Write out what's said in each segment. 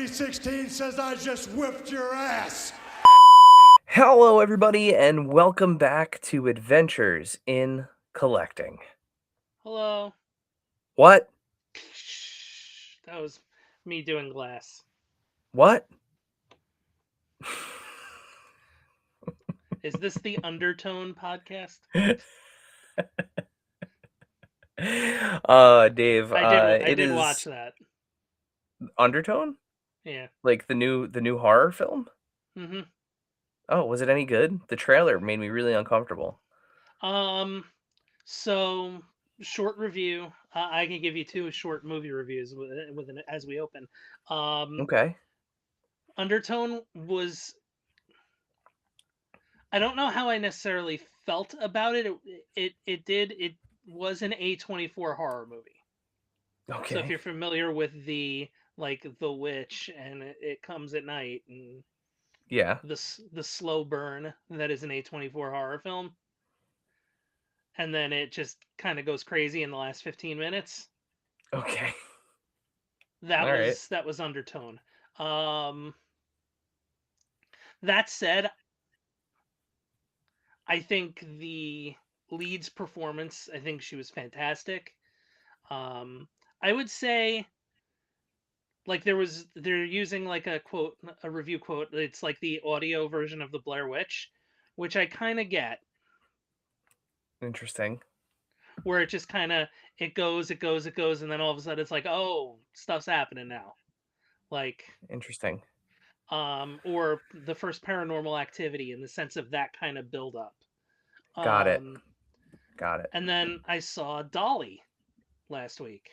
2016 says I just whipped your ass. Hello, everybody, and welcome back to Adventures in Collecting. Hello. What? That was me doing glass. What? Is this the Undertone podcast? Dave, I it did is watch that. Undertone? Yeah. Like the new horror film? Mm-hmm. Oh, was it any good? The trailer made me really uncomfortable. So short review. I can give you two short movie reviews as we open. Okay. Undertone was. I don't know how I necessarily felt about it. It was an A24 horror movie. So if Okay. you're familiar with the Witch and it comes at night and Yeah. the slow burn that is an A24 horror film, and then it just kind of goes crazy in the last 15 minutes. Okay. That All right. was Undertone. Um, that said, I think the lead's performance. I think she was fantastic. Um, I would say they're using like a review quote. It's like the audio version of the Blair Witch, which I kind of get, Interesting. where it just kind of it goes, and then all of a sudden it's like, oh, stuff's happening now, like Interesting. or the first Paranormal Activity in the sense of that kind of build up. Got it. Um, Got it. and then I saw Dolly last week,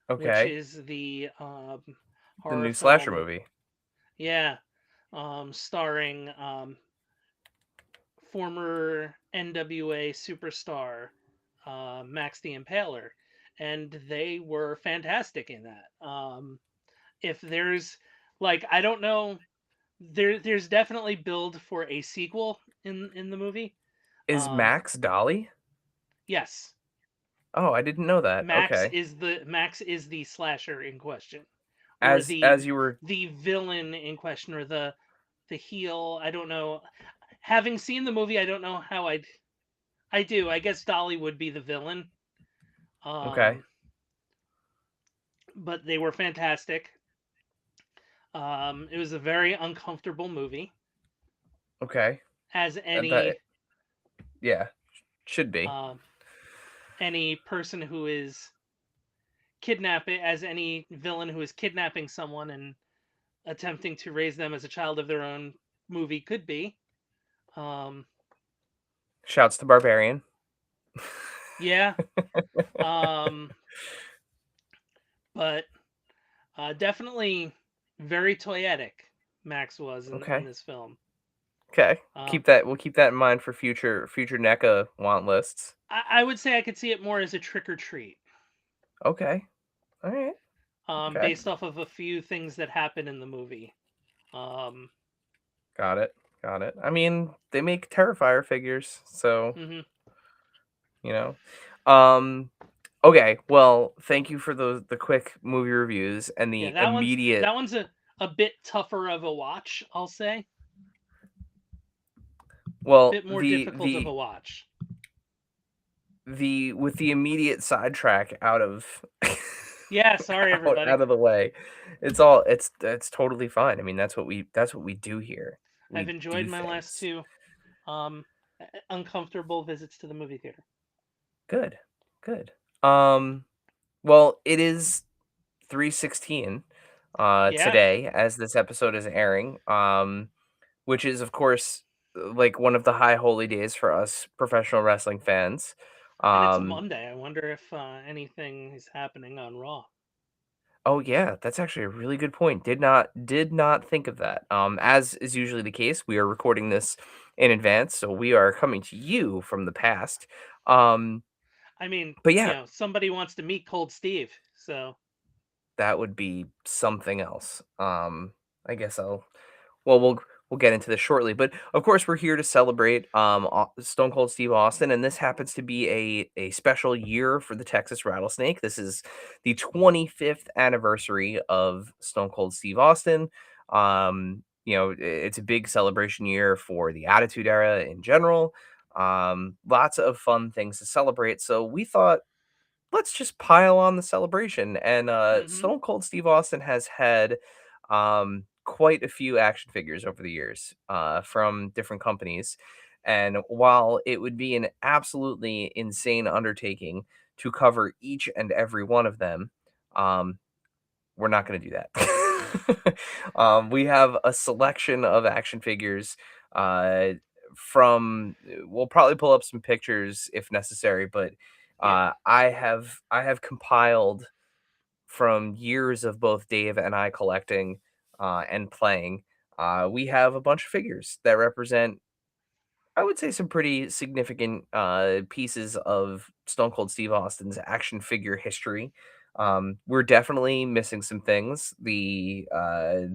which Okay. is the The horror new slasher film, movie. yeah, starring former NWA superstar Max the Impaler, and they were fantastic in that. If there's I don't know, there's definitely build for a sequel in the movie. Is Um, Max Dolly? yes, Oh, I didn't know that. Okay. Max is the slasher in question, or As you were the villain in question, or the heel. I don't know. Having seen the movie, I don't know how I do. I guess Dolly would be the villain. okay. Um, but they were fantastic. It was a very uncomfortable movie, Okay. as That yeah, should be. um, any person who is as any villain who is kidnapping someone and attempting to raise them as a child of their own movie could be. Um, Shouts to Barbarian. yeah, um, but definitely very toyetic. Max was in Okay. this film. Okay. Um, We'll keep that in mind for future NECA want lists. I would say I could see it more as a trick or treat, Okay. All right. Okay. based off of a few things that happen in the movie. Um, Got it. Got it. I mean, they make Terrifier figures, so, mhm. you know. Um okay, well, thank you for the quick movie reviews and Yeah, the immediate that one's a bit tougher of a watch, I'll say. well, Bit more difficult of a watch. the with the immediate sidetrack out of Yeah, sorry everybody. out of the way. It's totally fine. I mean, that's what we do here. I've We enjoyed do my last things. two um, uncomfortable visits to the movie theater. Good. Good. Um well, it is 3:16 Yeah, today as this episode is airing. Which is of course like one of the high holy days for us professional wrestling fans. and it's a Um Monday. I wonder if anything is happening on Raw. Oh yeah, that's actually a really good point. Did not think of that. As is usually the case, we are recording this in advance, so we are coming to you from the past. Um, I mean, but yeah, somebody wants to meet Cold Steve, so that would be something else. I guess I'll. Well, we'll get into this shortly. But of course, we're here to celebrate Stone Cold Steve Austin, and this happens to be a special year for the Texas Rattlesnake. This is the 25th anniversary of Stone Cold Steve Austin. It's a big celebration year for the Attitude Era in general. Lots of fun things to celebrate. So we thought, let's just pile on the celebration. And Hmm. Stone Cold Steve Austin has had quite a few action figures over the years from different companies. And while it would be an absolutely insane undertaking to cover each and every one of them, um, we're not going to do that. We have a selection of action figures uh, we'll probably pull up some pictures if necessary, but Yeah. I have compiled from years of both Dave and I collecting and playing. We have a bunch of figures that represent, I would say, some pretty significant pieces of Stone Cold Steve Austin's action figure history. We're definitely missing some things. The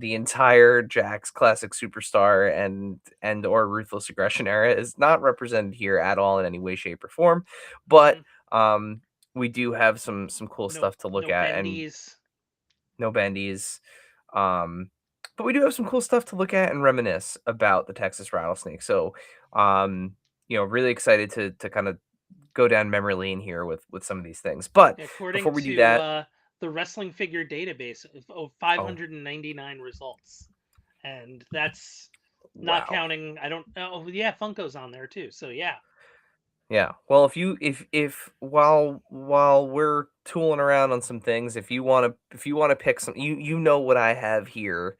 entire Jax Classic Superstar and or Ruthless Aggression era is not represented here at all in any way, shape, or form. But Hmm. um, we do have some cool No, stuff to look no at, and bendies. no bendies. Um, but we do have some cool stuff to look at and reminisce about the Texas Rattlesnake. So, um, really excited to kind of go down memory lane here with some of these things. But According before we do to that, the wrestling figure database, of oh 599 results, and that's not wow, counting. I don't. Oh yeah, Funko's on there too. So yeah. yeah. Well, if while we're tooling around on some things, if you want to pick some, you know what I have here.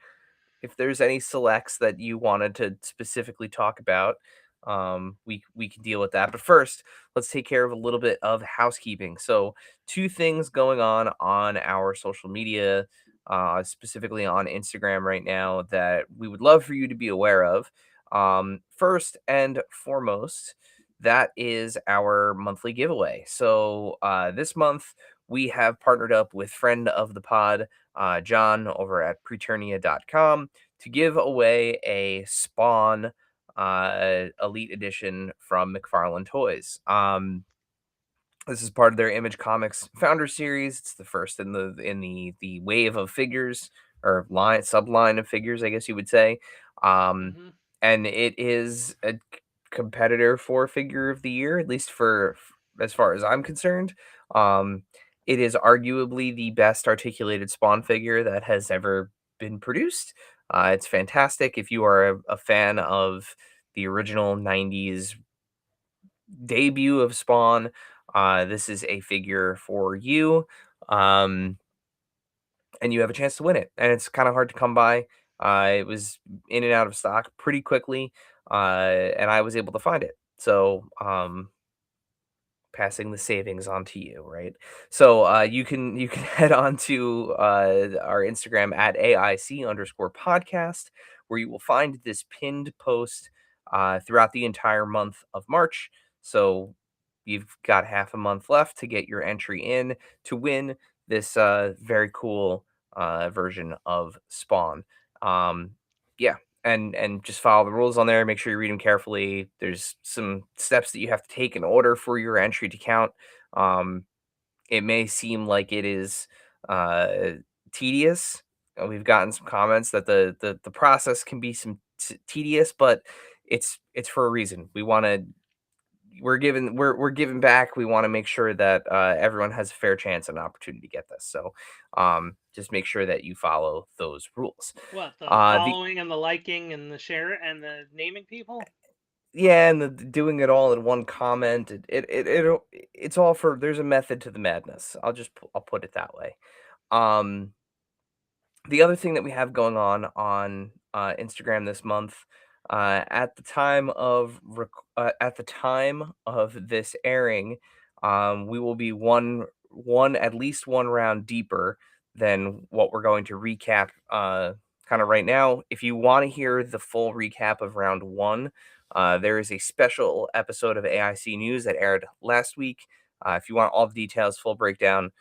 If there's any selects that you wanted to specifically talk about, we can deal with that. But first, let's take care of a little bit of housekeeping. So, two things going on our social media, specifically on Instagram right now, that we would love for you to be aware of. First and foremost, that is our monthly giveaway. So, this month we have partnered up with friend of the pod, John over at preternia.com, to give away a Spawn Elite Edition from McFarlane Toys. This is part of their Image Comics Founder Series. It's the first in the wave of figures, or line subline of figures, I guess you would say. Um, Hmm. and it is a competitor for Figure of the Year, at least as far as I'm concerned. Um, it is arguably the best articulated Spawn figure that has ever been produced. It's fantastic if you are a fan of the original '90s debut of Spawn. This is a figure for you, um, and you have a chance to win it. And it's kind of hard to come by. It was in and out of stock pretty quickly, and I was able to find it. So, passing the savings on to you, right? So you can head on to our Instagram at AIC_podcast, where you will find this pinned post throughout the entire month of March. So you've got half a month left to get your entry in to win this very cool version of Spawn. Um, yeah, and just follow the rules on there. Make sure you read them carefully. There's some steps that you have to take in order for your entry to count. Um, it may seem like it is uh, tedious. We've gotten some comments that the process can be tedious, but it's for a reason. We're giving back. We want to make sure that everyone has a fair chance and opportunity to get this. So just make sure that you follow those rules. What, the The following and the liking and the share and the naming people? Yeah, and doing it all in one comment, it's all for, there's a method to the madness. I'll put it that way. Um, the other thing that we have going on Instagram this month, at the time of this airing, we will be one at least one round deeper than what we're going to recap kind of right now. If you want to hear the full recap of round one, there is a special episode of AIC News that aired last week. If you want all the details, full breakdown,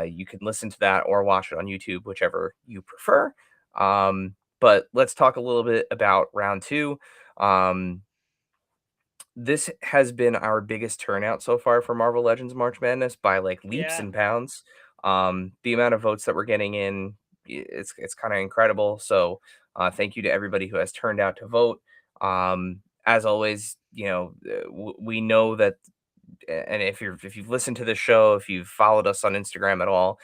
you can listen to that or watch it on YouTube, whichever you prefer. Um, But let's talk a little bit about round two. Um, this has been our biggest turnout so far for Marvel Legends March Madness by like leaps Yeah, and bounds. The amount of votes that we're getting in, it's kind of incredible. So thank you to everybody who has turned out to vote. As always, we know that, and if you've listened to the show, if you've followed us on Instagram at all,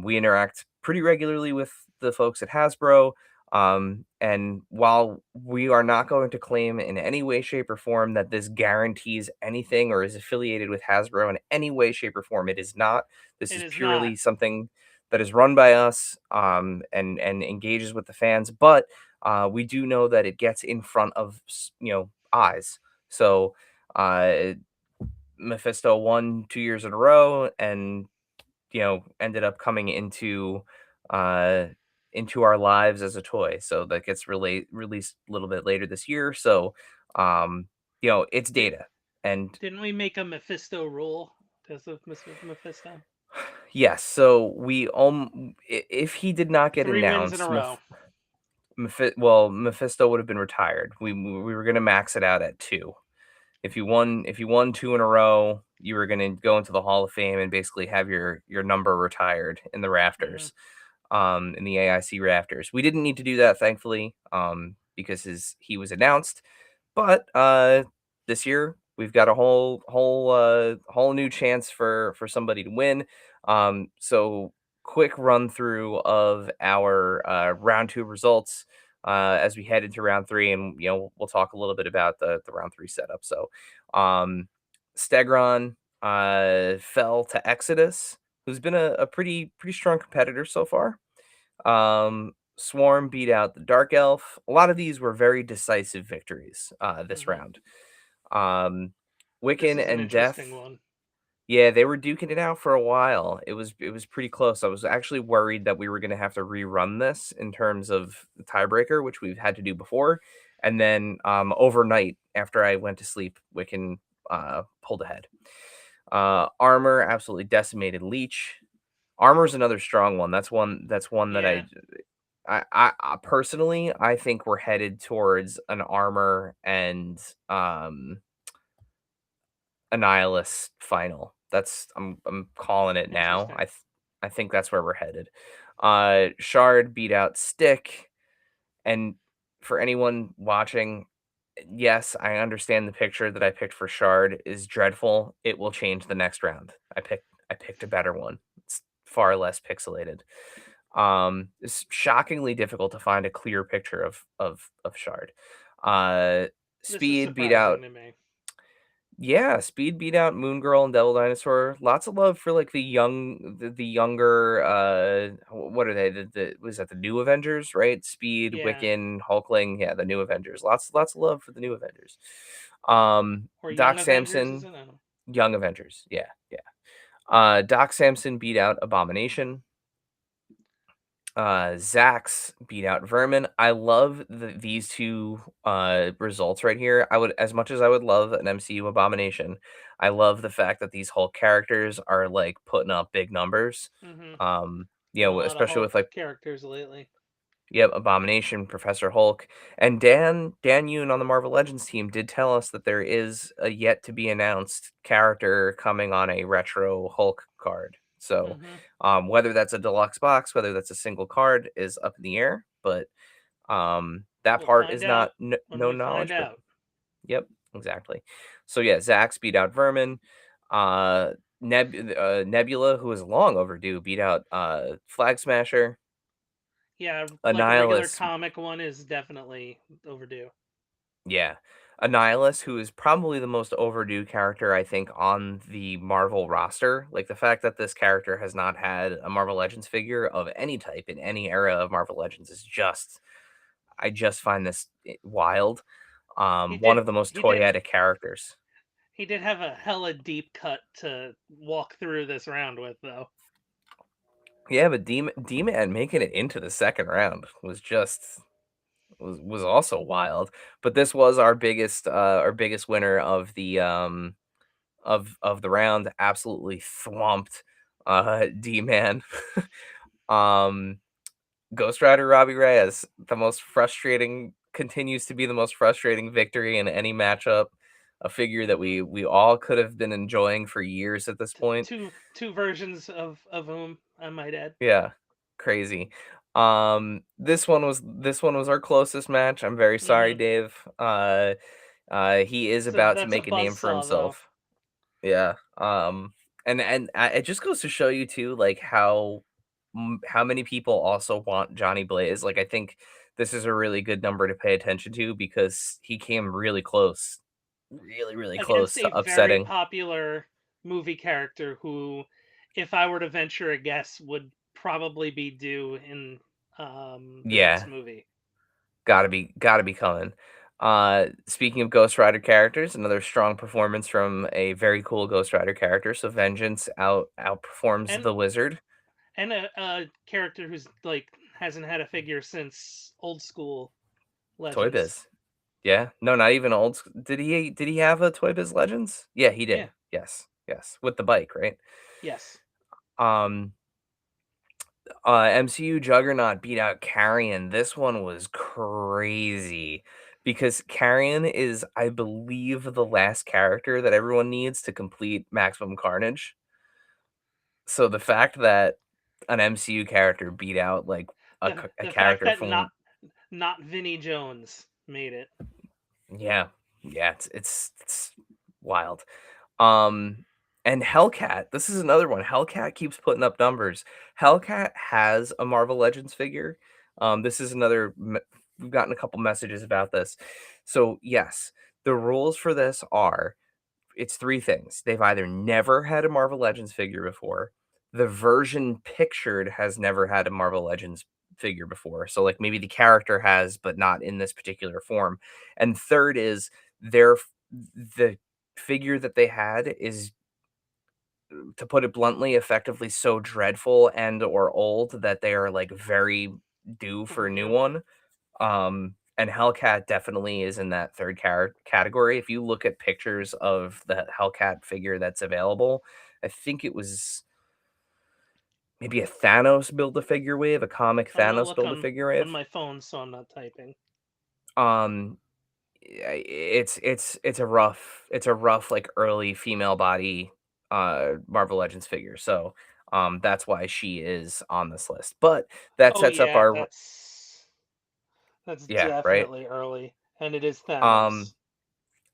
we interact pretty regularly with the folks at Hasbro. And while we are not going to claim in any way, shape, or form that this guarantees anything or is affiliated with Hasbro in any way, shape, or form, it is not. This it is is not. purely something that is run by us, and engages with the fans. But we do know that it gets in front of eyes. So uh, Mephisto won 2 years in a row, and ended up coming uh into our lives as a toy. So that gets released a little bit later this year. So it's Did data. And didn't we make a Mephisto rule because of Mephisto? yes, so if he did not get 3 wins in a announced, row. Mephisto would have been retired. We were gonna max it out at 2. If you won 2 in a row, you were gonna go into the Hall of Fame and basically have your number retired in the Hmm. rafters, in the AIC rafters. We didn't need to do that, thankfully, because he was announced. But this year we've got a whole new chance for somebody to win. So quick run through of our round two results as we head into round three, and we'll talk a little bit about the round three setup. So um, Stegron fell to Exodus, who's been a pretty strong competitor so far. Swarm beat out the Dark Elf. A lot of these were very decisive victories this Hmm. round. This Wiccan is an and interesting Death, one. yeah, they were duking it out for a while. It was pretty close. I was actually worried that we were going to have to rerun this in terms of the tiebreaker, which we've had to do before. And then overnight, after I went to sleep, Wiccan pulled ahead. Armor absolutely decimated Leech. Armor's another strong one. That's one that Yeah, I personally, I think we're headed towards an Armor and Annihilus final. I'm calling it now. interesting. I think that's where we're headed. Shard beat out Stick, and for anyone watching, yes, I understand the picture that I picked for Shard is dreadful. It will change the next round. I picked a better one. It's far less pixelated. It's shockingly difficult to find a clear picture of Shard. Uh, This is Speed beat surprising out to me. Yeah, Speed beat out Moon Girl and Devil Dinosaur. Lots of love for like the younger what are they? Was that the new Avengers, right? Speed, Yeah, Wiccan, Hulkling, yeah, the new Avengers. Lots of love for the new Avengers. or Young Doc Avengers, Samson, isn't it? Young Avengers. Yeah, yeah. Doc Samson beat out Abomination. Zax beat out Vermin. I love these two results right here. I would, as much as I would love an MCU Abomination, I love the fact that these Hulk characters are like putting up big numbers. Hmm. Been a lot of Especially with Hulk like, characters lately. yep, Abomination, Professor Hulk, and Dan Yoon on the Marvel Legends team did tell us that there is a yet to be announced character coming on a retro Hulk card. So, Hmm. whether that's a deluxe box, whether that's a single card, is up in the air. But that We'll part find is not out when no we find knowledge. But out. yep, exactly. So yeah, Zax beat out Vermin. Uh, Nebula, who is long overdue, beat out Flag Smasher. Yeah, like a regular Annihilus, comic one is definitely overdue. yeah. Annihilus, who is probably the most overdue character, I think, on the Marvel roster. Like the fact that this character has not had a Marvel Legends figure of any type in any era of Marvel Legends is I just find this wild. He One did. of the most He did. toyetic characters. He did have a hella deep cut to walk through this round with, though. Yeah, but D-Man making it into the second round was also wild. But this was our biggest winner of the round. Absolutely thwomped D-Man. um Ghost Rider Robbie Reyes, continues to be the most frustrating victory in any matchup. A figure that Hmm. we all could have been enjoying for years at this point. Two versions of whom I might add. Yeah, crazy. This one was our closest match. I'm very sorry, Hmm. Dave. He is So about to that's a make a name buzz for saw though. himself. Yeah. It just goes to show you too, like how many people also want Johnny Blaze. Like I think this is a really good number to pay attention to because he came really close, really really close Against a to very upsetting. popular movie character who, if I were to venture a guess, would probably be due in the next Yeah, movie. gotta be coming. Speaking of Ghost Rider characters, another strong performance from a very cool Ghost Rider character. So Vengeance outperforms And the Wizard. a character who's like hasn't had a figure since old school Toy Legends. Biz. Yeah. No, not even did he have a Toy Biz Legends? Yeah, he Yeah. did. Yes. Yes. With the bike, right? Yes. Um MCU Juggernaut beat out Carrion. This one was crazy because Carrion is, I believe, the last character that everyone needs to complete Maximum Carnage. So the fact that an MCU character beat out like a The fact character that from not Vinnie Jones made it. yeah, yeah, it's wild. Um, and Hellcat, this is another one. Hellcat keeps putting up numbers. Hellcat has a Marvel Legends figure. This is we've gotten a couple messages about this. So yes, the rules for this are it's three things. They've either never had a Marvel Legends figure before, the version pictured has never had a Marvel Legends figure before. So like maybe the character has, but not in this particular form. And third is the figure that they had is, to put it bluntly, effectively so dreadful and or old that they are like very due for a new Hmm. one. And Hellcat definitely is in that third category. If you look at pictures of the Hellcat figure that's available, I think it was maybe a Thanos build a figure wave, a comic I'm gonna Thanos look build a figure on wave. my phone so I'm not typing. Um, it's a rough like early female body Marvel Legends figure. So that's why she is on this list. But that Oh sets up yeah, our that's yeah, right? definitely early, and it is Um Thanos.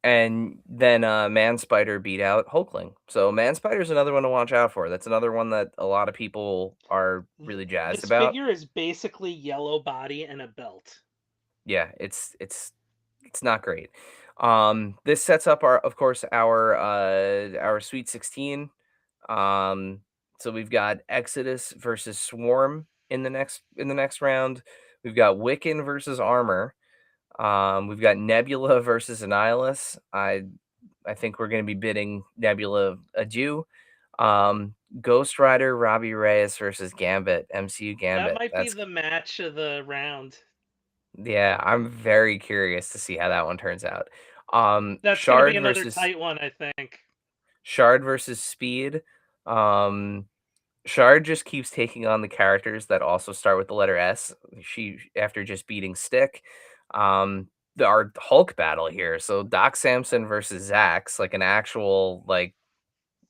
And then, Man Spider beat out Hulkling. So Man Spider's another one to watch out for. That's another one that a lot of people are really jazzed This about. figure is basically yellow body and a belt. Yeah, it's not great. This sets up of course, our Sweet 16. Um, so we've got Exodus versus Swarm in the next round. We've got Wiccan versus Armor. We've got Nebula versus Annihilus. I think we're going to be bidding Nebula adieu. Ghost Rider, Robbie Reyes versus Gambit, MCU That Gambit. might be That's the match of the round. Yeah, I'm very curious to see how that one turns out. That's gonna be another tight one, I think. Shard versus Speed. Um, Shard just keeps taking on the characters that also start with the letter S. She After just beating Stick. Our Hulk battle here. So Doc Samson versus Zax, like an actual like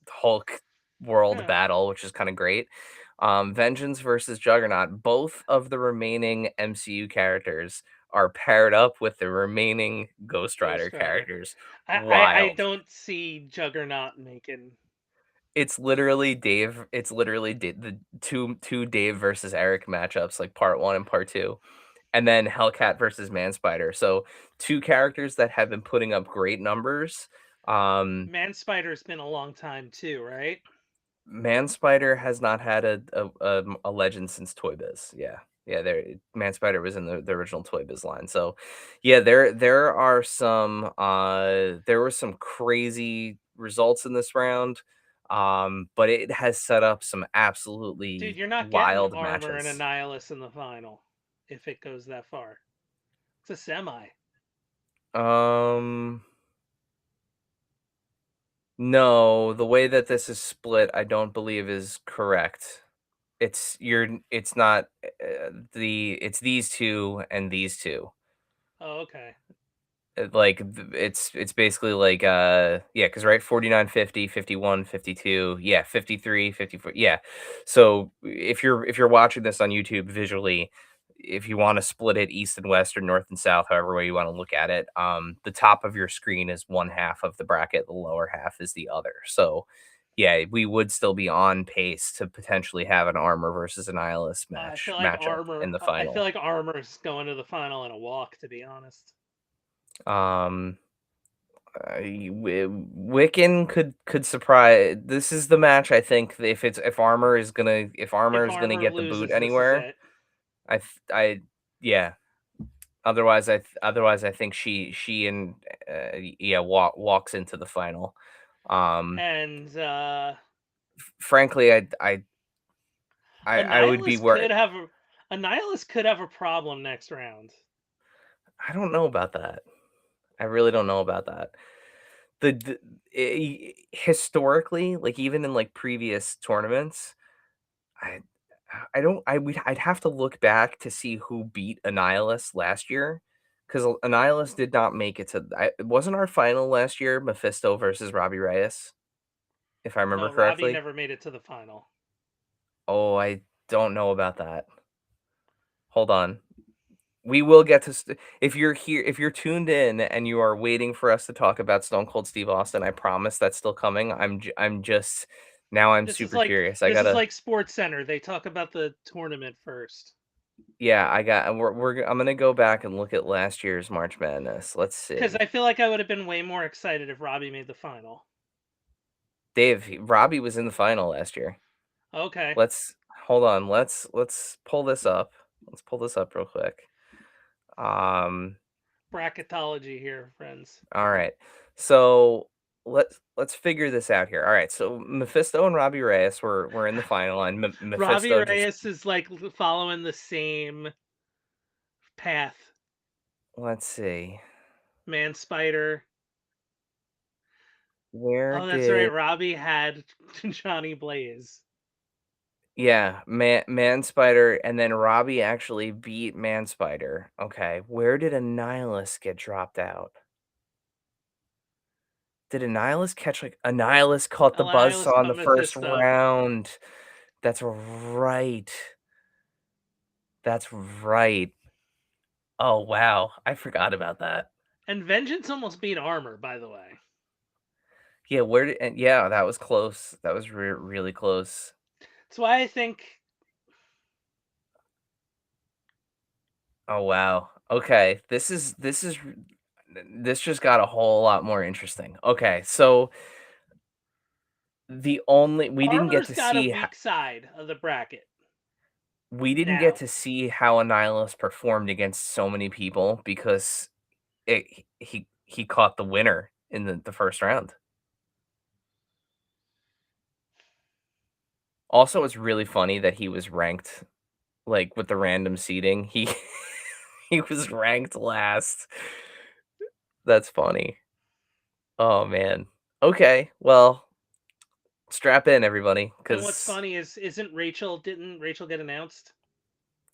Hulk world Yeah. battle, which is kind of great. Vengeance versus Juggernaut. Both of the remaining MCU characters are paired up with the remaining Ghost Rider Ghost Rider. characters. I Wild. don't see Juggernaut making. It's literally Dave. It's literally the two Dave versus Eric matchups, like part one and part two, and then Hellcat versus Man Spider. So two characters that have been putting up great numbers. Um, Man Spider's been a long time too, right? Man Spider has not had a legend since Toy Biz. Yeah. Yeah, Man Spider was in the original Toy Biz line. So yeah, there were some crazy results in this round. But it has set up some Dude, absolutely you're not getting wild Armor and matches. Annihilus in the final if it goes that far. It's a semi. Um no, the way that this is split, I don't believe is correct. It's not it's these two and these two. Oh, okay. Like it's basically like yeah, because right, 49, 50, 51, 52, yeah, 53, 54, yeah. So if you're watching this on YouTube visually, if you want to split it east and west or north and south, however way you want to look at it, the top of your screen is one half of the bracket, the lower half is the other. So yeah, we would still be on pace to potentially have an armor versus an nihilist matchup in the I feel final. like Armor's going to the final in a walk, to be honest. um Wiccan could surprise. This is the match, I think, if Armor If is gonna Armor get the boot loses, this is anywhere. it. I yeah. Otherwise I think she and yeah, walks into the final. Um, And Frankly, I would be worried. A Nihilist could have a problem next round. I don't know about that. I really don't know about that. Historically, like even in like previous tournaments, I I don't I'd have to look back to see who beat Annihilus last year, because Annihilus did not make it to it wasn't our final last year, Mephisto versus Robbie Reyes, if I remember No, Robbie correctly. never made it to the final. Oh, I don't know about that. Hold on. We will get to if you're here, if you're tuned in and you are waiting for us to talk about Stone Cold Steve Austin, I promise that's still coming. I'm just now I'm super curious. I This is gotta like Sports Center. They talk about the tournament first. Yeah, I'm gonna go back and look at last year's March Madness. Let's Because see. I feel like I would have been way more excited if Robbie made the final. Robbie was in the final last year. Okay. Let's hold on. Let's pull this up. Let's pull this up real quick. Um, Bracketology here, friends. all right. So let's figure this out here. All right. So Mephisto and Robbie Reyes were in the final, and Robbie Mephisto just Reyes is like following the same path. let's see. Man Spider. Where Oh, that's right. did Robbie had Johnny Blaze. Yeah, Man Spider, and then Robbie actually beat Man Spider. Okay, where did a Nihilus get dropped out? Did a Nihilus catch like a Nihilus caught the Elias buzzsaw in the caught first Mephisto. round? That's right. That's right. Oh wow, I forgot about that. And Vengeance almost beat Armor, by the way. Yeah, where did and yeah, that was close. That was really close. That's why I think Oh wow. Okay, this just got a whole lot more interesting. Okay, so we didn't get Armor's to got a see weak side of the bracket we didn't get now. to see how Annihilus performed against so many people because he caught the winner in the first round. Also, it's really funny that he was ranked like with the random seating. He he was ranked last. That's funny. Oh man. Okay, well, strap in everybody And what's cuz funny is, didn't Rachel get announced?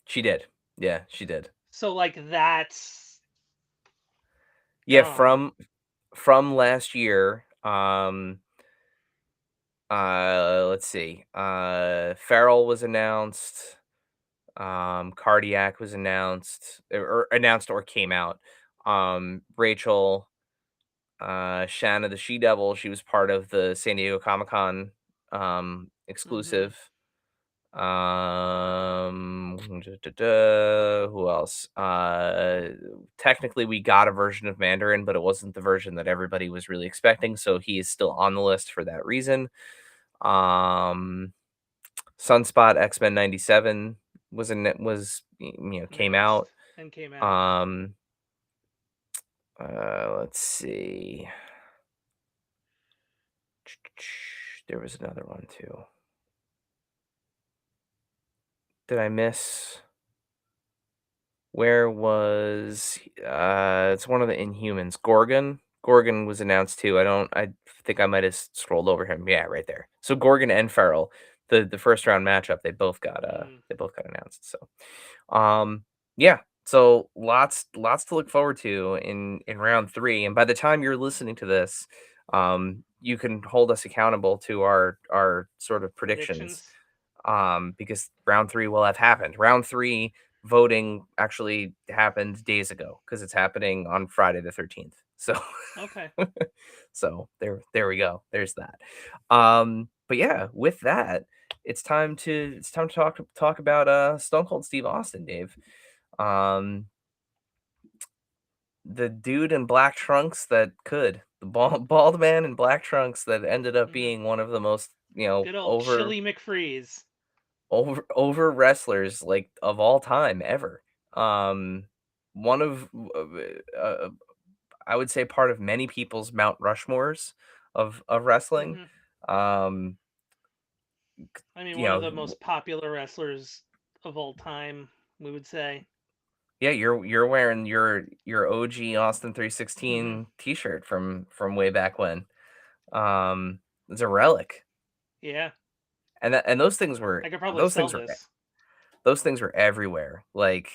she did. Yeah, she did. So like that's Yeah, dumb. from last year, let's see. Farrell was announced. Cardiac was announced or announced or came out. Rachel, Shanna the She Devil, she was part of the San Diego Comic-Con Hmm. exclusive. Who else? Technically we got a version of Mandarin, but it wasn't the version that everybody was really expecting, so he is still on the list for that reason. Um Sunspot X-Men 97 came out. Announced and came out. Um let's see. There was another one too. Did I miss? Where was it's one of the Inhumans. Gorgon. Gorgon was announced too. I think I might have scrolled over him. Yeah, right there. So Gorgon and Feral. the first round matchup, they both got announced. So yeah. So lots to look forward to in round 3. And by the time you're listening to this, you can hold us accountable to our sort of predictions. Predictions. Because round 3 will have happened. Round 3 voting actually happened days ago because it's happening on Friday the 13th. So Okay. so there we go. There's that. But yeah, with that, it's time to talk about Stone Cold Steve Austin, Dave. Um the dude in black trunks that could. The bald man in black trunks that ended up Hmm. being one of the most, Good old Chili McFreeze. over wrestlers like of all time ever. Um, one of I would say part of many people's Mount Rushmores of wrestling. Hmm. Um, I mean, you one of know, the most popular wrestlers of all time, we would say. yeah, you're wearing your OG Austin Hmm. 316 t-shirt from way back when. It's a relic. Yeah, And those things I were could probably those sell things were this. those things were everywhere. Like,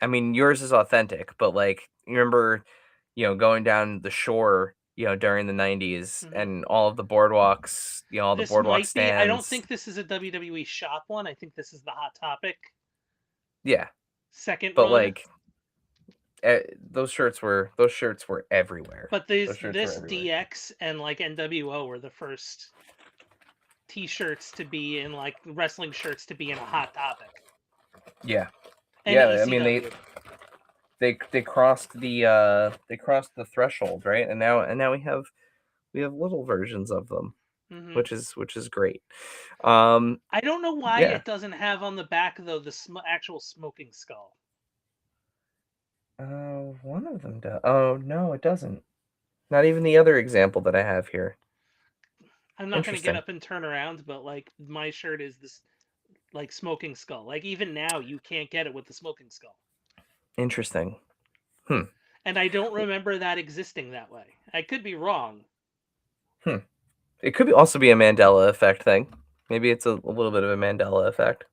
I mean, yours is authentic, but like, you remember, going down the shore, during the 90s Hmm. and all of the boardwalks, all the This boardwalk might be. I don't stands. think this is a WWE shop one. I think this is the Hot Topic Yeah, second but run. like, those shirts were everywhere. But Those shirts were this everywhere. DX and like NWO were the first T-shirts to be in like wrestling shirts to be in a Hot Topic Yeah, and yeah. I mean, they ECW. they crossed the threshold, right? And now we have little versions of them, Hmm. which is great. Um, I don't know why yeah. it doesn't have on the back though the actual smoking skull. One of them does. Oh, no, it doesn't. Not even the other example that I have here. I'm not gonna get Interesting. up and turn around, but like my shirt is this like smoking skull. Like even now you can't get it with the smoking skull. Interesting. Hmm. And I don't remember that existing that way. I could be wrong. Hmm. It could also be a Mandela effect thing. Maybe it's a little bit of a Mandela effect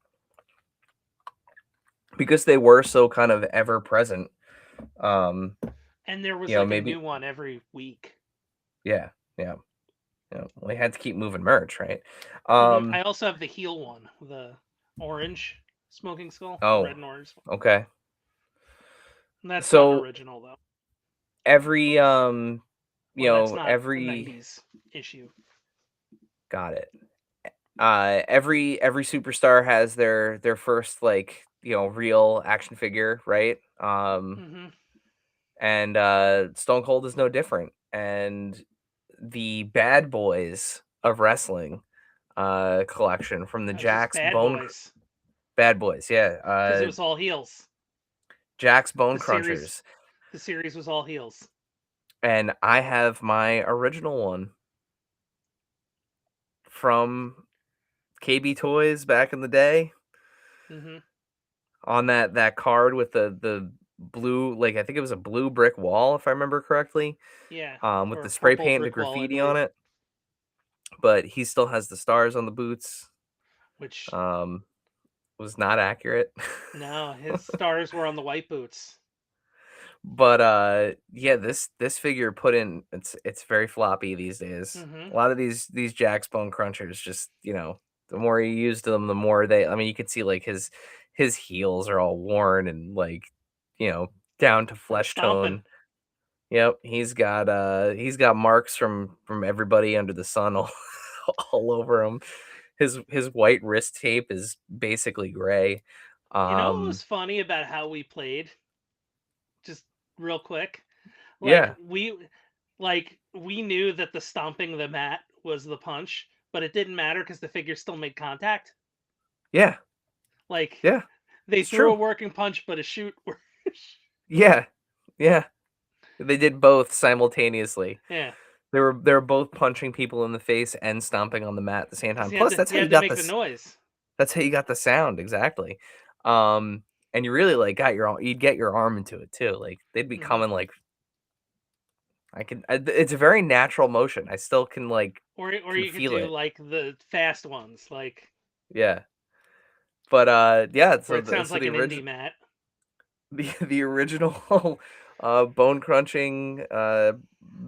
because they were so kind of ever present. Um, And there was like a maybe. new one every week. Yeah, yeah. We had to keep moving merch, right? I Um, also have the heel one, the orange smoking skull, the red oh, and orange one. okay. And that's not So original though. every Or that's not a every 90s issue. got it. Every superstar has their first, like, real action figure, right? Hmm. And Stone Cold is no different. And the Bad Boys of Wrestling collection from the I was just Jack's Bad Bone Boys Bad Boys, yeah. because it was all heels. Jack's Bone The series, Crunchers. the series was all heels. And I have my original one from KB Toys back in the day, Hmm. on that card with the blue, like, I think it was a blue brick wall, if I remember correctly, Yeah, with or the a spray purple paint and the brick wall, I graffiti on believe. it. But he still has the stars on the boots. Which Um, was not accurate. no, his stars were on the white boots. But yeah, this figure put in, it's very floppy these days. Hmm. A lot of these Jack's Bone Crunchers, just, the more you use them, the more they, I mean, you could see like his heels are all worn and, like, you know, down to From flesh stomping. tone. Yep, he's got marks from everybody under the sun all, all over him. His white wrist tape is basically gray. You know what was Um, funny about how we played? Just real quick. Like yeah, we knew that the stomping the mat was the punch, but it didn't matter because the figure still made contact. yeah, Like yeah. they It's threw a true. working punch, but a shoot. Yeah, yeah. They did both simultaneously. Yeah, They were both punching people in the face and stomping on the mat at the same because time. Plus, you had to make the noise. that's how you got the sound, exactly. Um, and you really, like, you'd get your arm into it too. Like, they'd be Hmm. coming, like, it's a very natural motion. I still can, like, Or can you could feel do it. like the fast ones, like Yeah. But yeah, Where so it sounds so like the an indie original mat. the original bone crunching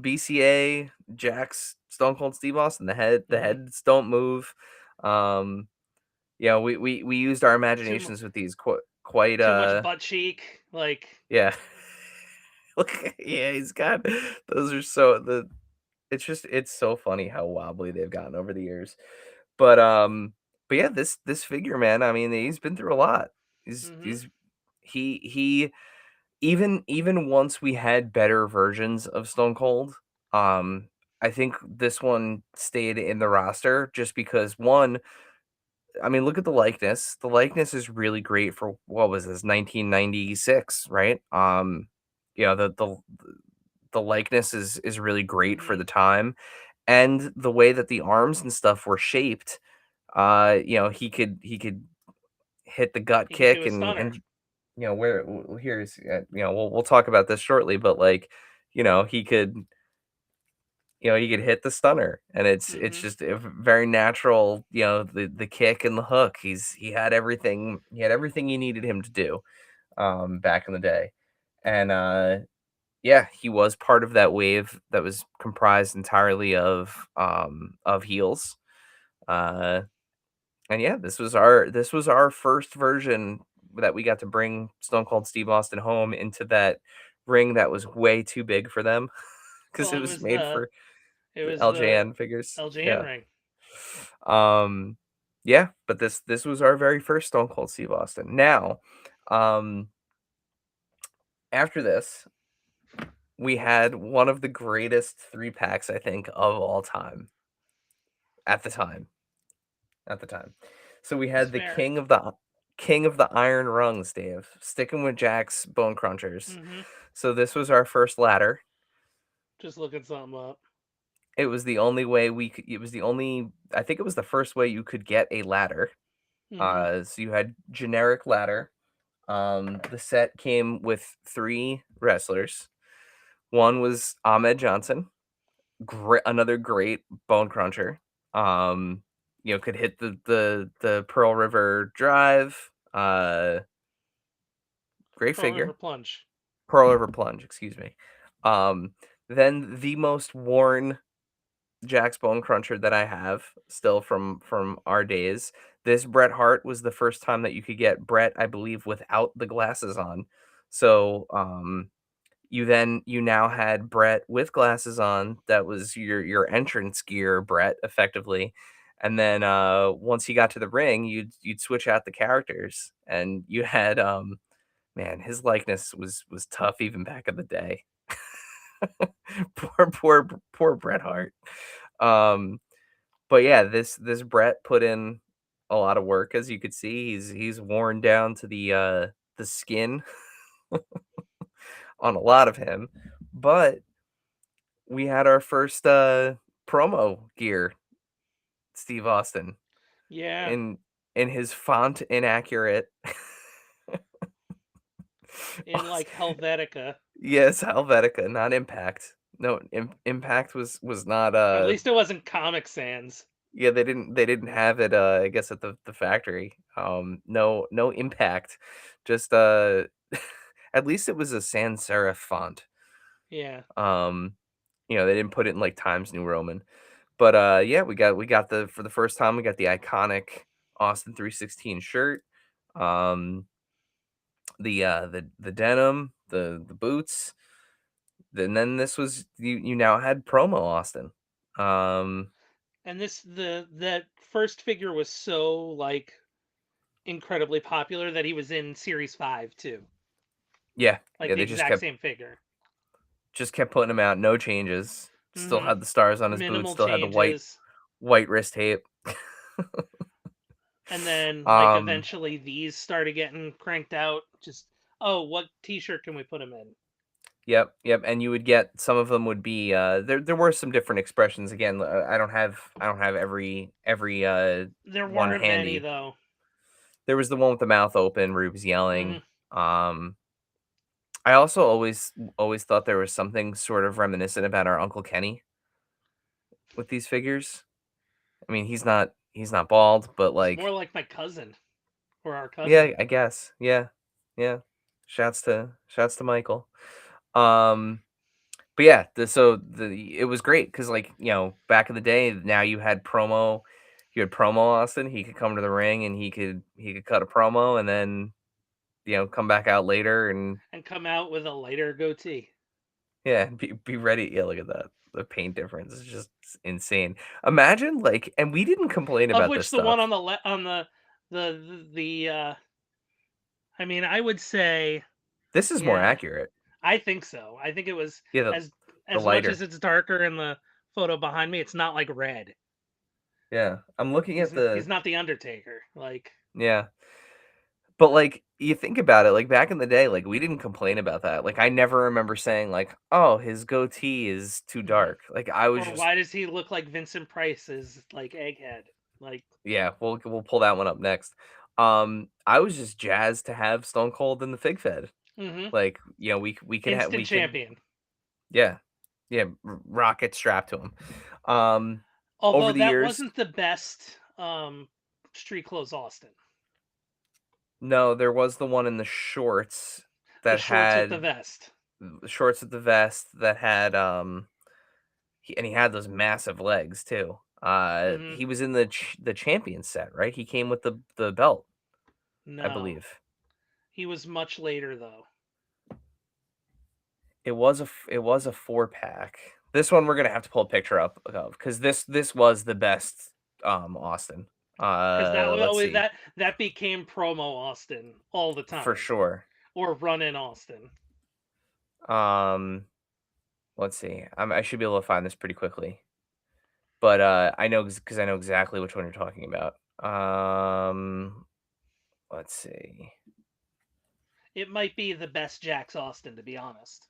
BCA Jax Stone Cold Steve Austin, the Hmm. heads don't move. Um yeah, we used our Too mu- imaginations with these quite too much butt cheek. Like, yeah. Look, yeah, he's got those are so the it's so funny how wobbly they've gotten over the years. But yeah, this figure, man, I mean, he's been through a lot. hmm He's he even once we had better versions of Stone Cold, um, I think this one stayed in the roster just because one, I mean, look at the likeness. The likeness is really great for what was this, 1996, right? The likeness is really great for hmm the time, and the way that the arms and stuff were shaped, he could hit the gut he could do kick a and stunner. here's we'll talk about this shortly, but like, he could he could hit the stunner, and it's Hmm. just a very natural, the kick and the hook. He had everything you needed him to do back in the day. And yeah, he was part of that wave that was comprised entirely of heels. Uh and yeah, this was our first version that we got to bring Stone Cold Steve Austin home into that ring that was way too big for them because Well, it it was was made the for it the was the LJN figures. LJN Yeah. ring. Um yeah, but this was our very first Stone Cold Steve Austin. Now, um after this, we had one of the greatest three packs, I think, of all time at the time. At the time. So we It's had the fair. King of the Iron Rungs, Dave, sticking with Jack's Bone Crunchers. Hmm. So this was our first ladder. Just looking something up. It was the only way we could it was the only I think it was the first way you could get a ladder. Hmm. So you had generic ladder. The set came with three wrestlers. One was Ahmed Johnson, another great bone cruncher. Could hit the Pearl River Drive. Great Pearl River figure. plunge. Pearl River Plunge, excuse me. Um, then the most worn Jack's Bone Cruncher that I have still from our days. This Bret Hart was the first time that you could get Bret, I believe, without the glasses on. So you now had Bret with glasses on. That was your entrance gear, Bret, effectively. And then once you got to the ring, you'd switch out the characters, and you had man, his likeness was tough even back in the day. Poor Bret Hart. Um, but yeah, this Bret put in a lot of work, as you could see. He's worn down to the skin on a lot of him. But we had our first promo gear, Steve Austin, Yeah, in his font inaccurate. in like Helvetica. Yes, Helvetica, not Impact. No, Impact was not At least it wasn't Comic Sans. yeah, they didn't have it I guess at the factory. No Impact. Just at least it was a sans serif font. Yeah. Um they didn't put it in like Times New Roman. But yeah, we got the for the first time we got the iconic Austin 316 shirt. Um the denim, the boots. And then this was you now had promo Austin. Um And that first figure was so like incredibly popular that he was in Series 5 too. yeah, Like yeah, the they just exact kept same figure. putting him out, no changes. Still Hmm. had the stars on his boots, Minimal still had the white changes. wrist tape. And then like um eventually these started getting cranked out. Just, oh, what t-shirt can we put him in? yep, and you would get some of them would be there were some different expressions. Again, I don't have every There one weren't many handy. though. There was the one with the mouth open where he was Hmm. yelling. um I also always thought there was something sort of reminiscent about our Uncle Kenny with these figures. I mean, he's not bald, but He's like, more like my cousin or our yeah, cousin. I guess, yeah, yeah. Shouts to Michael. Um, but yeah, it was great because like back in the day, now you had promo Austin. He could come to the ring and he could cut a promo and then come back out later and And come out with a lighter goatee. yeah, be ready. Yeah, look at that. The paint difference is just insane. Imagine like, and we didn't complain Of about this which the one stuff. on the I mean, I would say, This is more yeah, accurate. I think so. I think it was Yeah, as the as much as lighter. it's darker in the photo behind me, it's not like red. Yeah, I'm looking at He's the not the Undertaker. Like, yeah, but like you think about it, like back in the day, like we didn't complain about that. Like I never remember saying like, oh, his goatee is too mhm. dark. Like I was Or just why does he look like Vincent Price's like egghead? Like, yeah, we'll pull that one up next. I was just jazzed to have Stone Cold in the Fig Fed. hmm Like instant we could champion. yeah. Yeah, rocket strapped to him. Um, over Although the that years, wasn't the best street clothes Austin. no, there was the one in the shorts The that shorts with the had vest. shorts with the vest that had and he had those massive legs too. hmm He was in the champion set, right? He came with the belt, I No, believe. he was much later though. It was a 4-pack. This one we're gonna have to pull a picture up of because this was the best Austin. Because that was Let's always see. that became promo Austin all the For time, sure. or run in Austin. Um let's see. I should be able to find this pretty quickly. But I know because I know exactly which one you're talking about. Let's see. It might be the best Jax Austin, to be honest.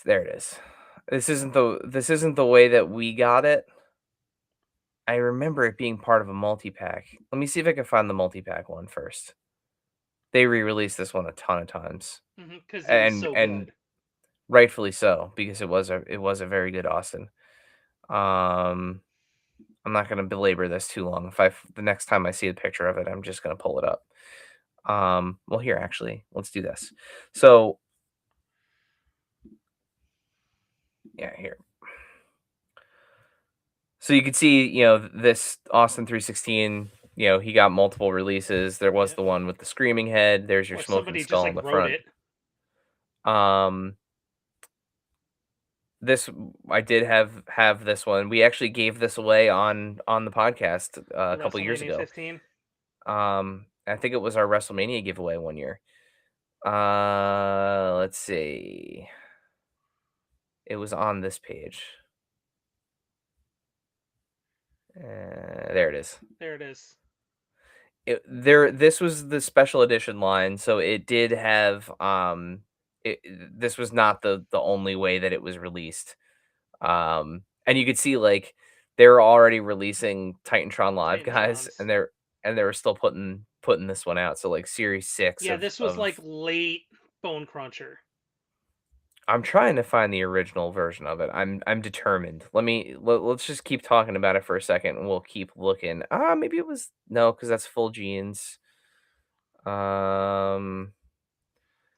There it is. This isn't the way that we got it. I remember it being part of a multi-pack. Let me see if I can find the multi-pack one first. They re-released this one a ton of times. Because it was so And good. rightfully so because it was a very good Austin. Um I'm not going to belabor this too long. The next time I see a picture of it, I'm just going to pull it up. Well, here actually, let's do this. So, yeah, here. So you can see, this Austin 316. He got multiple releases. There was Yeah. the one with the screaming head. There's your Or smoking somebody just skull like on the wrote front. it. Um, this I did have this one. We actually gave this away on the podcast For a couple years WrestleMania ago. 15. I think it was our WrestleMania giveaway one year. Let's see. It was on this page. There it is. There it is. This was the special edition line, so it did have this was not the only way that it was released. And you could see like they were already releasing Titantron Live guys Titantrons. and they were still putting this one out. So like series 6 Yeah, this was like of late Bone Cruncher. I'm trying to find the original version of it. I'm determined. Let's just keep talking about it for a second, and we'll keep looking. Maybe it was no, because that's full jeans. Um,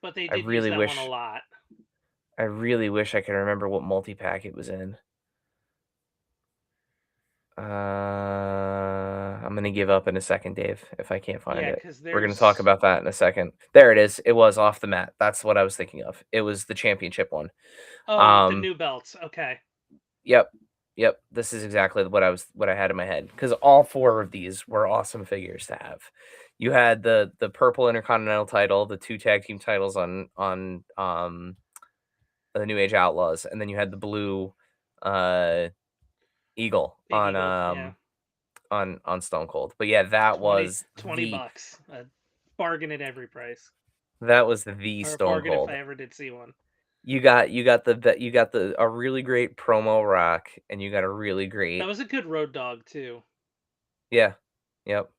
But they I did use really that one a wish lot. I really wish I could remember what multi-pack it was in. I'm gonna give up in a second, Dave, if I can't find Yeah, it. because We're gonna talk there's. about that in a second. There it is. It was off the mat. That's what I was thinking of. It was the championship one. Oh, with the Um, new belts. Okay. Yep. Yep. This is exactly what I had in my head because all 4 of these were awesome figures to have. You had the purple intercontinental title, the 2 tag team titles on the New Age Outlaws, and then you had the blue uh eagle Big Eagle. Yeah. on Stone Cold. But yeah, 20, 20 bucks. A bargain at every price. that was the Or a Stone bargain if Cold. I ever did see one. You got the a really great promo rock and you got a really That great was a good road dog, too. yeah. Yep.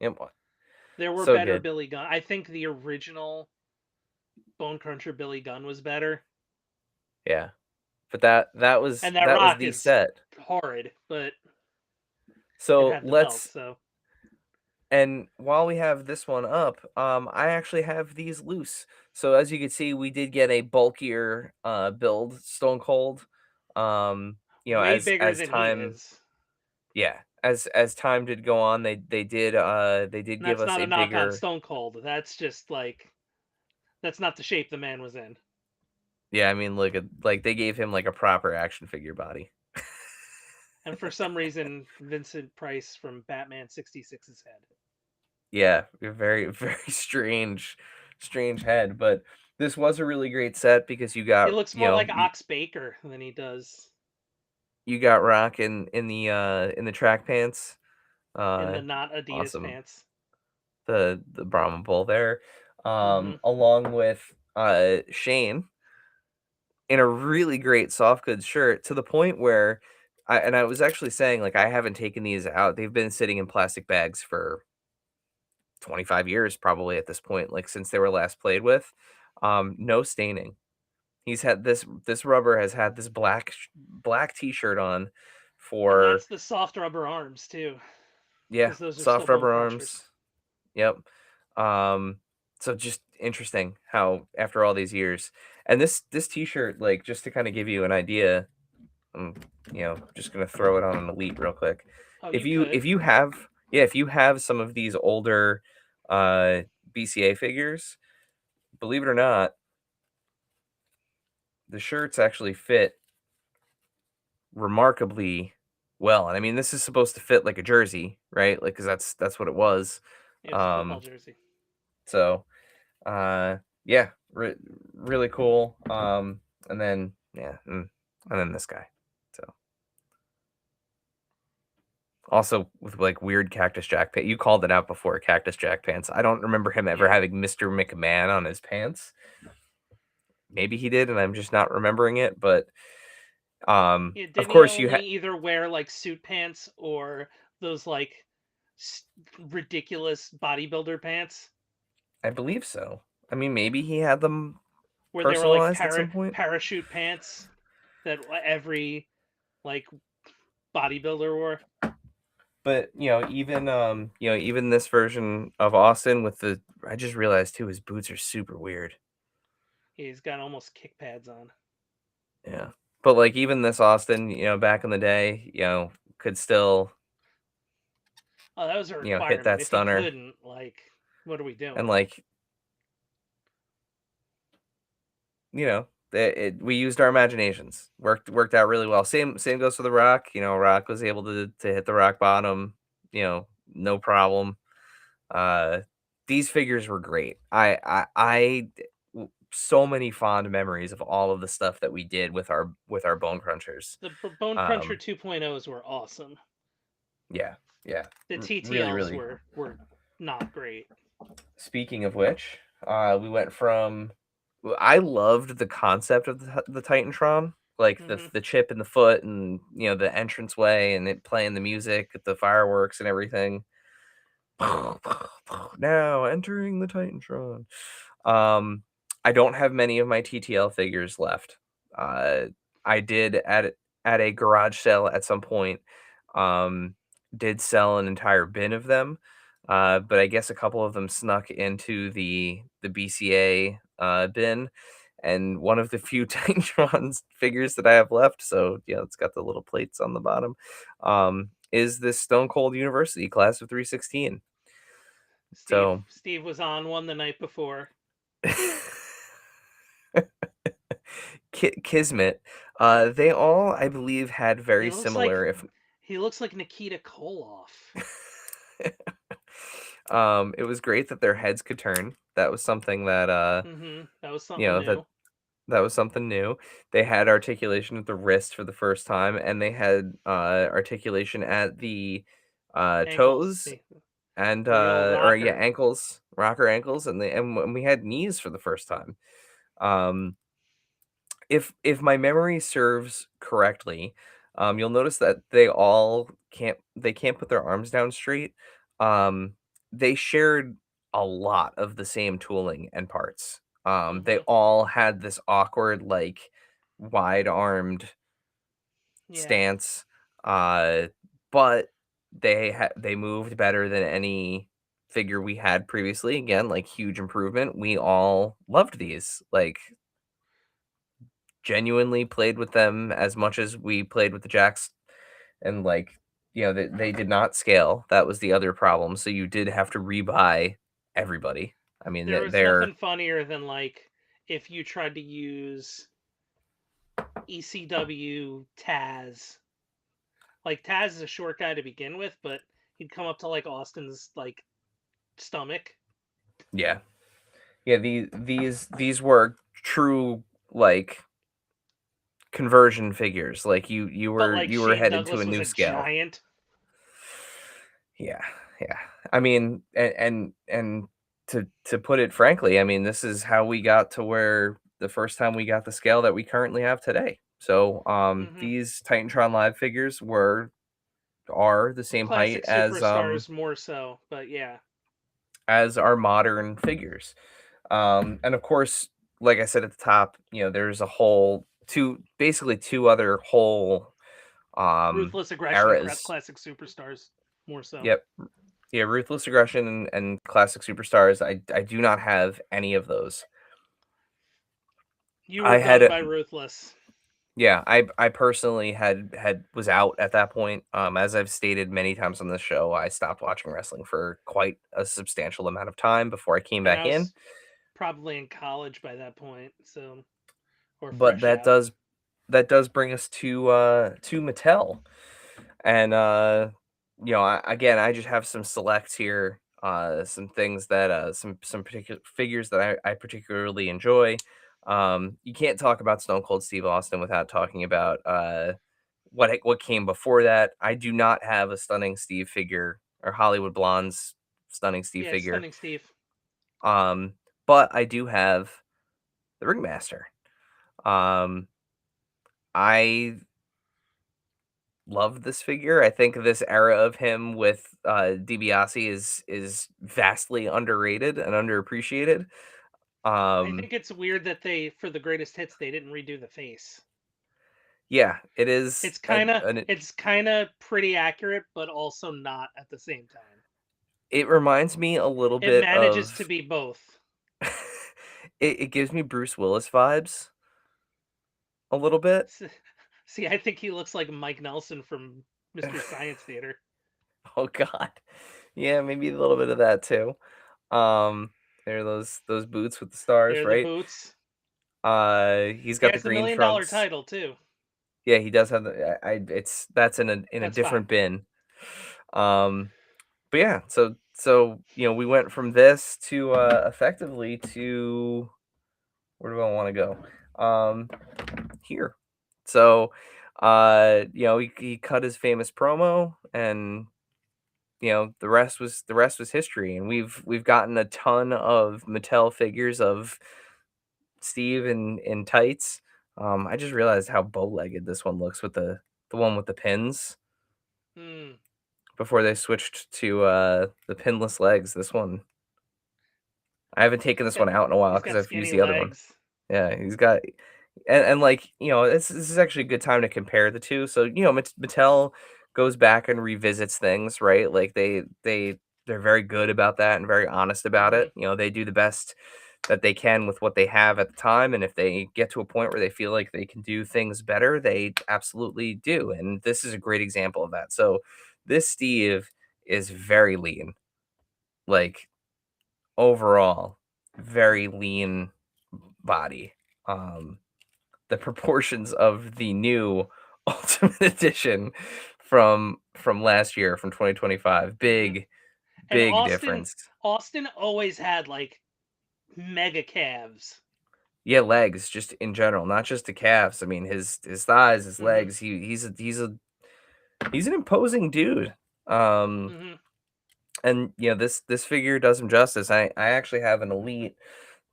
Yep. There were So better good. Billy Gunn. I think the original Bone Cruncher Billy Gunn was better. Yeah. But And that that was rock the is set. horrid, but it So had the belt, let's so and while we have this one up, I actually have these loose. So as you can see, we did get a bulkier build, Stone Cold. You know, way bigger as than he time, is. yeah, as time did go on, they did And give that's us not a a knock on bigger. Stone Cold. That's just like that's not the shape the man was in. Yeah, I mean, like they gave him like a proper action figure body. And for some reason, Vincent Price from Batman 66's head. Yeah, a very very strange head, but this was a really great set because you He got, looks you more know, like Ox Baker than he does you got Rock in the track pants. in Uh the not Adidas awesome. pants. The Brahma Bull there. Hmm. Along with Shane in a really great soft goods shirt, to the point where I was actually saying, like, I haven't taken these out. They've been sitting in plastic bags for 25 years probably at this point, like since they were last played with. No staining. He's had this rubber has had this black t-shirt on And for, that's the soft rubber arms too, yeah, because those are still soft bone rubber crunchers. arms. Yep. Um, so just interesting how after all these years, and this t-shirt, like, just to kind of give you an idea, I'm, just gonna throw it on an elite real quick. Oh, If you you could. if you have yeah, if you have some of these older uh BCA figures, believe it or not, the shirts actually fit remarkably well. And I mean, this is supposed to fit like a jersey, right? Like, because that's what it was. It was a football Um, jersey. so yeah, really cool. And then yeah, and then this guy. So also with like weird Cactus Jack pants. You called it out before, Cactus Jack pants. I don't remember him ever Yeah. having Mr. McMahon on his pants. Maybe he did, and I'm just not remembering it. But Yeah, of didn't he course only either wear like suit pants or those like s- ridiculous bodybuilder pants I believe so. I mean, maybe he had them where they were like personalized at some point. parachute pants that every like bodybuilder wore? But even this version of Austin with the, I just realized too, his boots are super weird. He's got almost kick pads on. Yeah. But like even this Austin, back in the day, could still, Oh, that was a hit requirement. that If he stunner. couldn't, like, what are we And doing? like, we used our imaginations. Worked out really well. Same goes for the Rock. Rock was able to hit the rock bottom, no problem. Uh, these figures were great. So many fond memories of all of the stuff that we did with our Bone Crunchers. The Bone Cruncher Um, 2.0s were awesome. yeah, yeah, The really, TTLs really. were not great. Speaking of which, we went from. I loved the concept of the Titantron, like the Hmm. the chip in the foot, and the entranceway, and it playing the music, the fireworks, and everything. Now entering the Titantron. Um, I don't have many of my TTL figures left. Uh, I did at a garage sale at some point. Um, did sell an entire bin of them, but I guess a couple of them snuck into the BCA bin, and one of the few Titantron figures that I have left, so yeah, it's got the little plates on the bottom. Is this Stone Cold University class of 316? So Steve was on one the night before. Kismet, they all, I believe, had He very looks like similar, if he looks like Nikita Koloff. it was great that their heads could turn. That was something that That was you something know that new. that was something new. They had articulation at the wrist for the first time, and they had articulation at the Ankles, toes, and the real or yeah, rocker. ankles, rocker ankles, and we had knees for the first time. Um, if my memory serves correctly, you'll notice that they can't put their arms down straight. They shared a lot of the same tooling and parts. They Hmm. all had this awkward, like, wide-armed Yeah, stance. But they moved better than any figure we had previously. Again, like huge improvement. We all loved these. Like genuinely played with them as much as we played with the Jacks, and like they did not scale. That was the other problem. So you did have to rebuy everybody. I mean, There was they're nothing funnier than like if you tried to use ECW Taz. Like Taz is a short guy to begin with, but he'd come up to like Austin's like stomach. yeah. These were true like conversion figures. Like But like you were Shane headed to a Douglas was new a scale. giant. Yeah, yeah. I mean, and to put it frankly, I mean, this is how we got to where the first time we got the scale that we currently have today. So, Hmm. these Titantron Live figures are the same height Classic superstars more so, but yeah. as our modern figures. And of course, like I said at the top, there's a whole basically two other whole Ruthless Aggression and eras. Classic Superstars more so. Yep. Yeah, Ruthless Aggression and Classic Superstars. I do not have any of those. You were I had done by Ruthless. yeah, I personally had was out at that point. As I've stated many times on this show, I stopped watching wrestling for quite a substantial amount of time before I came And back I in. was probably in college by that point, so or But fresh out. that does bring us to Mattel. And again, I just have some selects here, some things that some particular figures that I particularly enjoy. You can't talk about Stone Cold Steve Austin without talking about what came before that. I do not have a Stunning Steve figure or Hollywood Blonde's Stunning Steve Yeah, figure. Stunning Steve. Um, but I do have the Ringmaster. Um, I love this figure. I think this era of him with DiBiase is vastly underrated and underappreciated. I Um, think it's weird that they, for the greatest hits, they didn't redo the face. yeah, it is It's kind of pretty accurate, but also not at the same time. it reminds me a little It bit manages to of be both. it gives me Bruce Willis vibes a little bit. See, I think he looks like Mike Nelson from Mr. Science Theater. Oh god. Yeah, maybe a little bit of that too. There are those boots with the stars, They're the right? boots. He's He got the has the green $1 million trunks. title too. Yeah, he does have the it's that's in a That's fine. different bin. Um, but yeah, so we went from this to effectively to where do I want to go? Here. So he cut his famous promo, and the rest was history, and we've gotten a ton of Mattel figures of Steve in tights. I just realized how bow-legged this one looks with the one with the pins Hmm. before they switched to the pinless legs. This one, I haven't taken He's this got one out in a while he's because got I've used skinny the other one. legs. Yeah, he's got, and like this is actually a good time to compare the two. So Mattel goes back and revisits things, right? Like they're very good about that and very honest about Hmm. it. They do the best that they can with what they have at the time, and if they get to a point where they feel like they can do things better, they absolutely do. And this is a great example of that. So this Steve is very lean, like overall, very lean body. Um, the proportions of the new Ultimate Edition from last year, from 2025, Hmm. And big Austin difference. Austin always had like mega calves. Yeah, legs just in general, not just the calves. I mean, his thighs, his Hmm. legs. He's an imposing dude. Um, Hmm. and this figure does him justice. I actually have an elite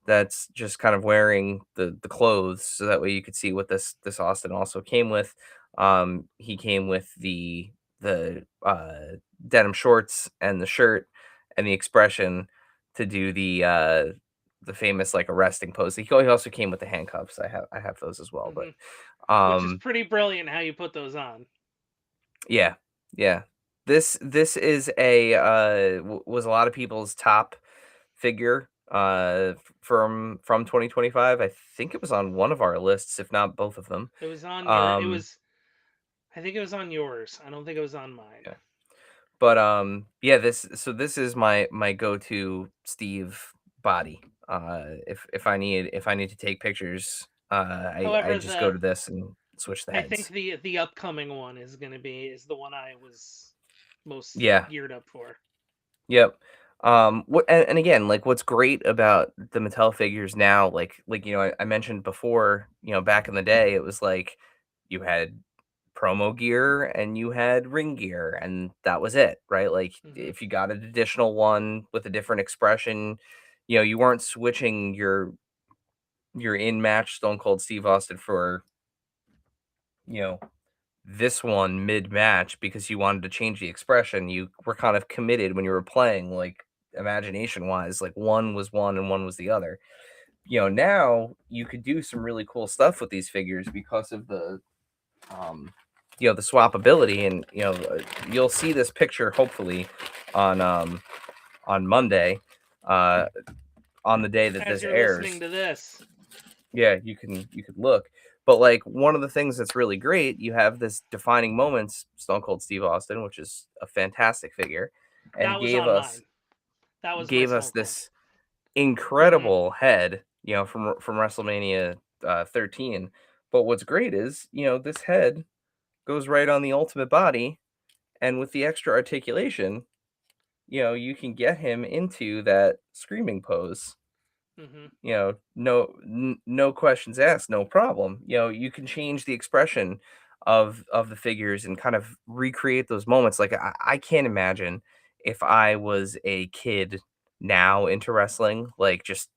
that's just kind of wearing the clothes, so that way you could see what this Austin also came with. He came with the denim shorts and the shirt and the expression to do the famous like arresting pose. He also came with the handcuffs. I have those as well, Hmm. but Which is um pretty brilliant how you put those on. Yeah, yeah. This is was a lot of people's top figure from 2025. I think it was on one of our lists, if not both of them. It was on your. It Um, was. I think it was on yours. I don't think it was on mine. yeah. But yeah, this is my go-to Steve body. If I need to take pictures, I However, just go to this and switch the I think heads. the upcoming one is the one I was most Yeah. geared up for. Yep. What and again, like what's great about the Mattel figures now, I mentioned before, back in the day, it was like you had promo gear and you had ring gear, and that was it, right? Like Hmm. if you got an additional one with a different expression, you weren't switching your in match Stone Cold Steve Austin for you know this one mid-match because you wanted to change the expression. You were kind of committed when you were playing, like, imagination-wise, like, one was one and one was the other. Now you could do some really cool stuff with these figures because of um, the swappability, and, you'll see this picture hopefully on, on Monday, uh, on the day that As this you're listening airs. to this, Yeah, you could look. But like one of the things that's really great, you have this defining moments Stone Cold Steve Austin, which is a fantastic figure, and that was on mine. That was my gave us Stone Cold. this Hmm. incredible head, from WrestleMania 13. But what's great is, this head goes right on the Ultimate Body, and with the extra articulation, you can get him into that screaming pose. Hmm. No questions asked, no problem. You can change the expression of the figures and kind of recreate those moments. Like I can't imagine if I was a kid now into wrestling, like just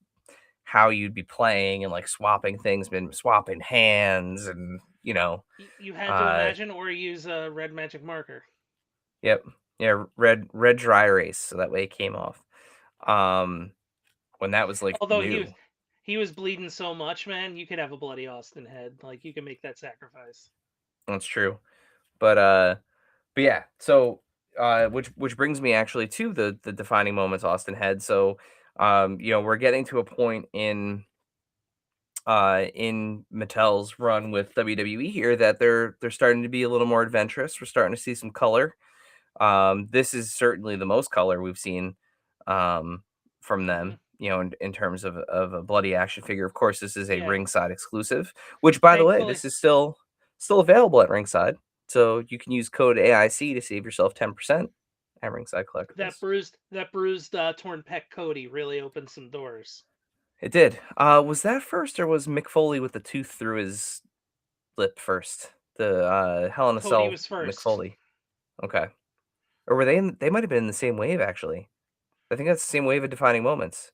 how you'd be playing and like swapping things, been swapping hands and You had to uh imagine or use a red magic marker. yep. Yeah, red dry erase, so that way it came off. Um when that was like Although new. he was bleeding so much, man, you could have a bloody Austin head. Like you can make that sacrifice. That's true. But yeah, so which brings me actually to the defining moments Austin had. So we're getting to a point in Mattel's run with WWE here that they're starting to be a little more adventurous. We're starting to see some color. This is certainly the most color we've seen um from Hmm. them, in terms of a bloody action figure. Of course, this is a Yeah, ringside exclusive, which by the way, thankfully this is still available at ringside. So you can use code AIC to save yourself 10% at Ringside Collectibles. that bruised torn pec Cody really opened some doors. It did. Was that first or was Mick Foley with the tooth through his lip first? The Hell in a Cody Cell was Mick first, Foley. Okay. Or were they might have been in the same wave actually. I think that's the same wave of defining moments.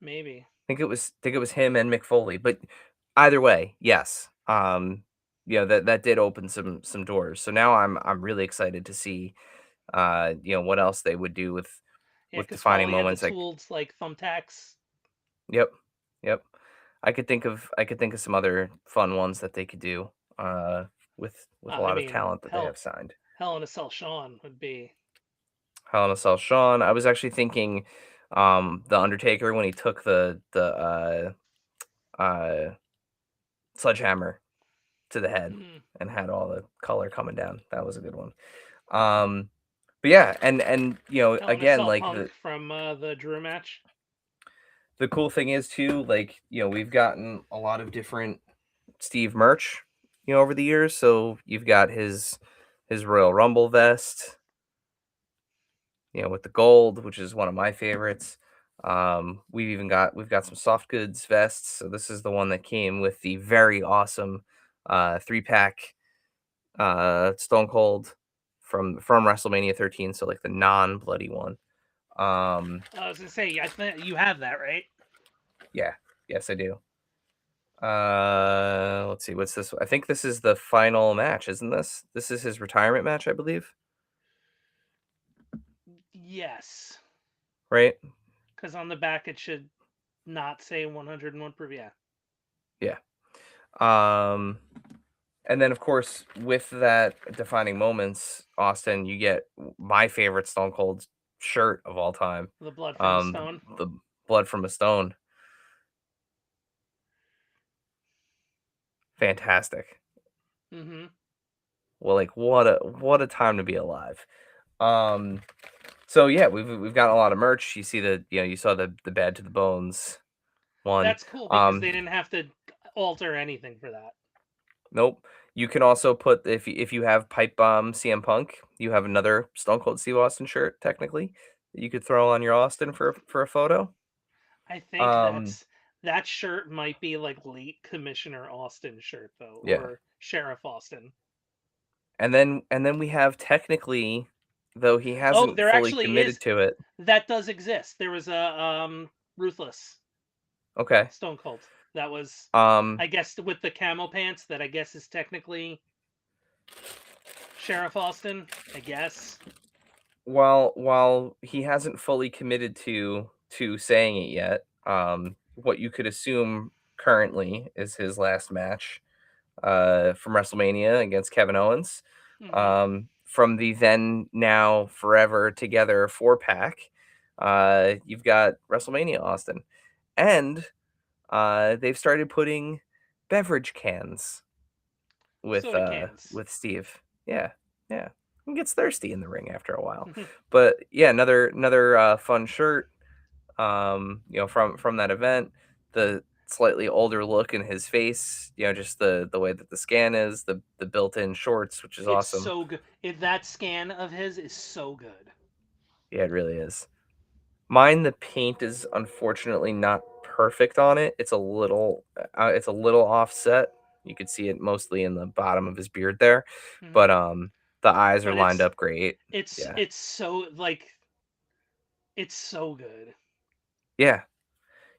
maybe. Think it was him and Mick Foley, but either way, yes. That did open some doors. So now I'm really excited to see what else they would do Yeah, with because defining Foley had the moments. Like, tools like thumbtacks. yep, yep. I could think of some other fun ones that they could do with a I lot of mean, talent that they have signed. Hell in a Cell Sean would be. Hell in a Cell Shawn. I was actually thinking the Undertaker when he took the sledgehammer to the head Mhm. and had all the color coming down. That was a good one. Um, but yeah, and Hell in a again, Cell like Punk from the Drew match. the cool thing is too, like we've gotten a lot of different Steve merch, over the years. So you've got his Royal Rumble vest, with the gold, which is one of my favorites. We've got some soft goods vests. So this is the one that came with the very awesome 3-pack Stone Cold from WrestleMania 13, so like the non-bloody one. I was gonna say, I think you have that, right? Yeah, yes, I do. Let's see, what's this? I think this is the final match, isn't this? This is his retirement match, I believe, Yes, right? because on the back it should not say 101 per. Yeah. Yeah. Um, And then, of course, with that defining moments, Austin, you get my favorite Stone Cold shirt of all time. The blood from a stone. The blood from a stone. Fantastic. Mm-hmm. Well, like what a time to be alive. So yeah, we've got a lot of merch. You see you saw the Bad to the Bones one. That's cool because they didn't have to alter anything for that. Nope. You can also put if you have Pipe Bomb CM Punk, you have another Stone Cold Steve Austin shirt technically that you could throw on your Austin for a photo. I think Um, that shirt might be like late Commissioner Austin shirt though, yeah. or Sheriff Austin. And then we have technically, though he Oh, hasn't there fully actually is. committed to it. That does exist. There was a Ruthless Okay. Stone Cold. That was, Um, I guess, with the camo pants. That I guess is technically Sheriff Austin. I guess. while he hasn't fully committed to saying it yet, what you could assume currently is his last match from WrestleMania against Kevin Owens, Mm-hmm. from the then now forever together 4-pack. You've got WrestleMania Austin, and they've started putting beverage cans Soda cans. with Steve. Yeah, yeah. He gets thirsty in the ring after a while. But yeah, another fun shirt. From that event, the slightly older look in his face. Just the way that the scan is, the built-in shorts, which is It's awesome. so good. That scan of his is so good. Yeah, it really is. Mine, the paint is unfortunately not perfect on it. It's a little offset. You could see it mostly in the bottom of his beard there, but Mm-hmm. the eyes are But lined up great. it's Yeah, it's so like it's so good. yeah,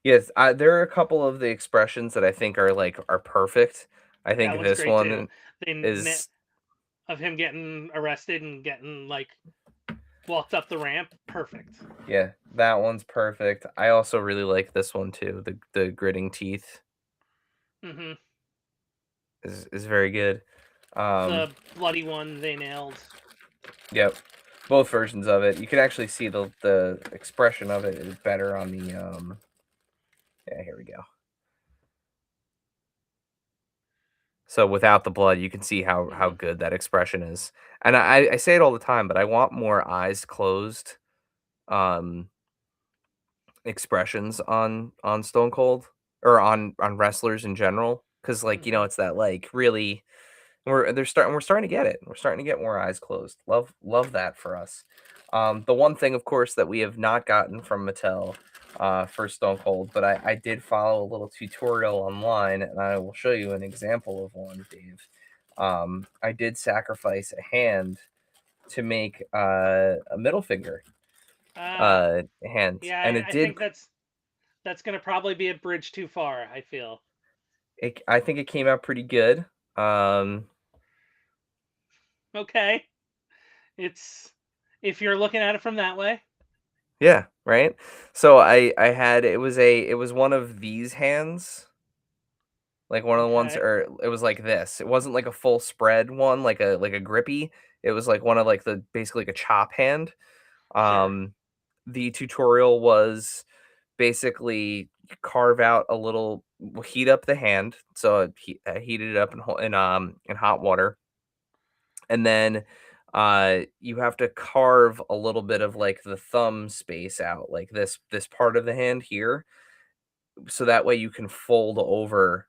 yes. There are a couple of the expressions that I think are perfect. I think That one's this great too. one They is of him getting arrested and getting like walked up the ramp. Perfect. yeah, that one's perfect. I also really like this one too. The gritting teeth Mm-hmm. is very good. Um, The bloody one they nailed. Yep, both versions of it. You can actually see the expression of it is better on the Yeah, here we go. So without the blood, you can see how Mm-hmm. good that expression is. And I say it all the time, but I want more eyes closed um expressions on Stone Cold or on wrestlers in general, cuz Mm-hmm. it's that like really we're starting to get it. We're starting to get more eyes closed. Love that for us. The one thing, of course, that we have not gotten from Mattel for Stone Cold, but I did follow a little tutorial online, and I will show you an example of one, Dave. I did sacrifice a hand to make a middle finger Ah, hand, yeah. and I think that's gonna probably be a bridge too far. I feel. I think it came out pretty good. Um, Okay. It's if you're looking at it from that way. Yeah, right? So I had it was one of these hands, like one of the ones Okay. or it was like this. It wasn't like a full spread one, like a grippy. It was like one of like the basically like a chop hand. Sure. Um the tutorial was basically carve out a little heat up the hand. So I heated it up in hot water, and then you have to carve a little bit of like the thumb space out, like this part of the hand here, so that way you can fold over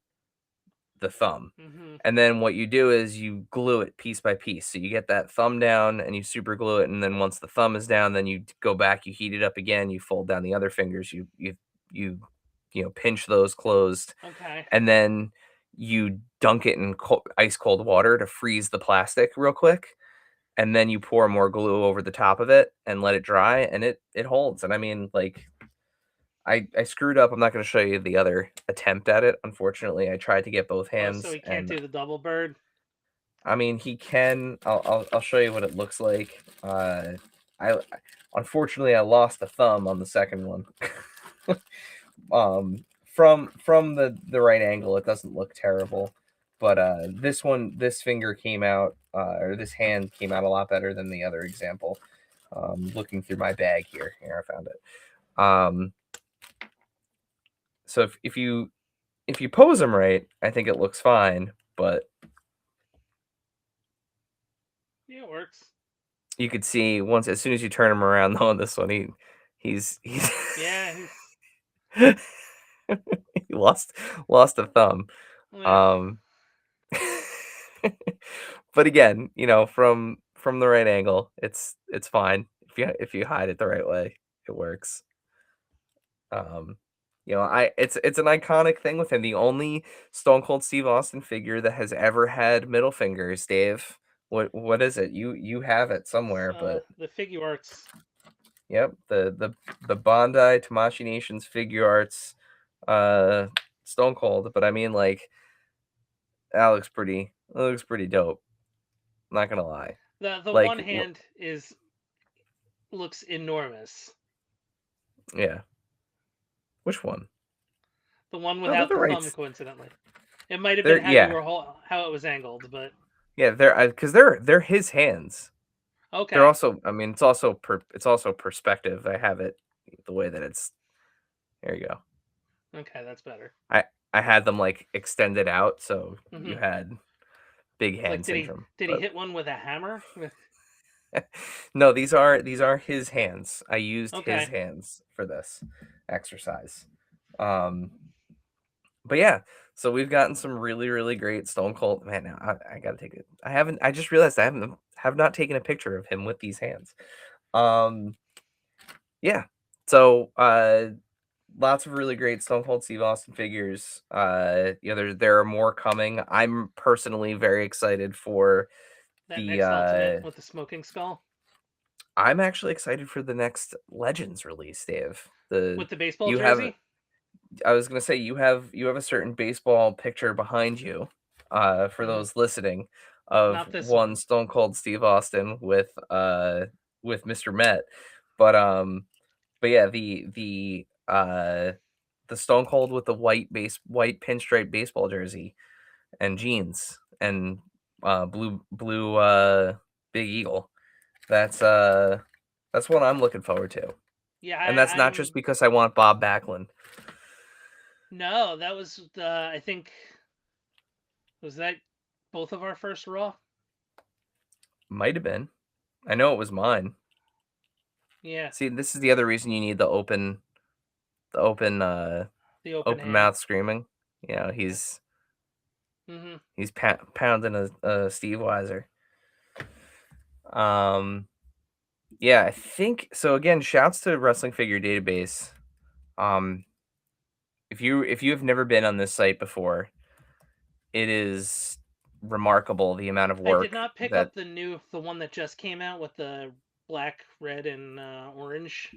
the thumb. Mm-hmm. And then what you do is you glue it piece by piece, so you get that thumb down and you super glue it, and then once the thumb is down, then you go back, you heat it up again, you fold down the other fingers, you pinch those closed, Okay. and then you dunk it in ice cold water to freeze the plastic real quick, and then you pour more glue over the top of it and let it dry, and it holds. And I mean, like, I screwed up. I'm not going to show you the other attempt at it. Unfortunately, I tried to get both Oh, so hands, he can't and do the double bird. I mean, he can. I'll show you what it looks like. I unfortunately I lost the thumb on the second one. From the right angle, it doesn't look terrible. But this finger came out, or this hand came out a lot better than the other example. Looking through my bag here, I found it. So if you pose them right, I think it looks fine. But Yeah, it works. you could see as soon as you turn him around, though, on this one, he's Yeah. he lost a thumb. Yeah. Um, but again, from the right angle, it's fine. If you hide it the right way, it works. It's an iconic thing with him. The only Stone Cold Steve Austin figure that has ever had middle fingers, Dave. What is it? You have it somewhere, but The figure arts. yep, the Bondi Tamashii Nations figure arts, Stone Cold. But I mean, like, that looks pretty. It looks pretty dope. Not gonna lie. The Like, one hand looks enormous. yeah. Which one? The one No, they're without the the right. thumb, coincidentally. It might have been how Yeah, it was angled, but yeah. They're his hands. They're okay. also. I mean, it's also perspective. I have it the way that it's. There you go. Okay, that's better. I had them like extended out, so you Hmm. had big hand Like, syndrome. did he hit one with a hammer? No, these are his hands. I used his Okay. hands for this exercise. But yeah, so we've gotten some really, really great Stone Cold. Man, now I gotta take it. I haven't. I just realized I have not taken a picture of him with these hands. Um, yeah. So lots of really great Stone Cold Steve Austin figures. There are more coming. I'm personally very excited for That the. next Ultimate with the smoking skull I'm actually excited for the next Legends release, Dave. The with the baseball you have jersey. I was gonna say you have a certain baseball picture behind you, for Hmm. those listening, of Not this one one. Stone Cold Steve Austin with Mr. Met, but yeah, the Stone Cold with the white pinstripe baseball jersey and jeans and blue Big Eagle. That's what I'm looking forward to, Yeah, and that's not just I'm. because I want Bob Backlund. No, that was the. I think was that both of our first Raw. Might have been. I know it was mine. Yeah, See, this is the other reason you need the the open open hand. mouth screaming. Yeah. Hmm. He's pounding a Steve Weiser. Um, yeah, I think so. Again, shouts to Wrestling Figure Database. Um, if you have never been on this site before, it is remarkable the amount of I did work not pick that. up the one that just came out with the black, red, and orange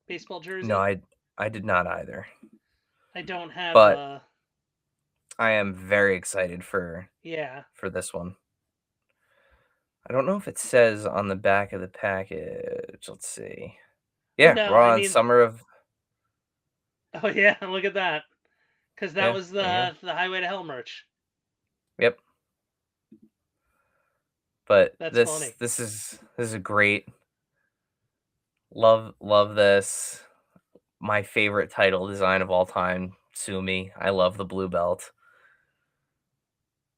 baseball No, jersey. I did not either. I don't have But I am very excited yeah. for this one. I don't know if it says on the back of the package. Let's see. Yeah, No, I Raw and mean, Summer of. oh yeah, look at that. Because that Yeah, was there you go. the Highway to Hell merch. Yep. But That's funny. this is a great. Love this. My favorite title design of all time. Sue me. I love the blue belt,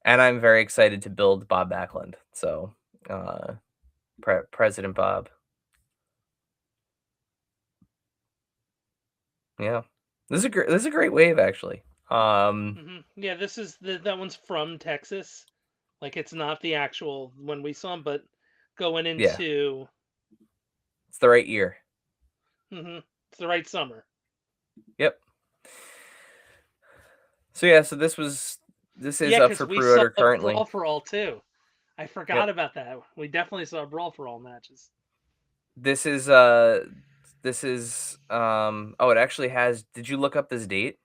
and I'm very excited to build Bob Backlund. So, uh, President Bob. Yeah, this is a great wave actually. Yeah, this is that one's from Texas. Like it's not the actual one we saw, but going Yeah, into it's the right year. it's the right summer. Yep. So yeah, this is Yeah, up because for we saw pre-order a currently. brawl for all too. I forgot Yep. about that. We definitely saw brawl for all matches. This is oh, it actually has. Did you look up this date?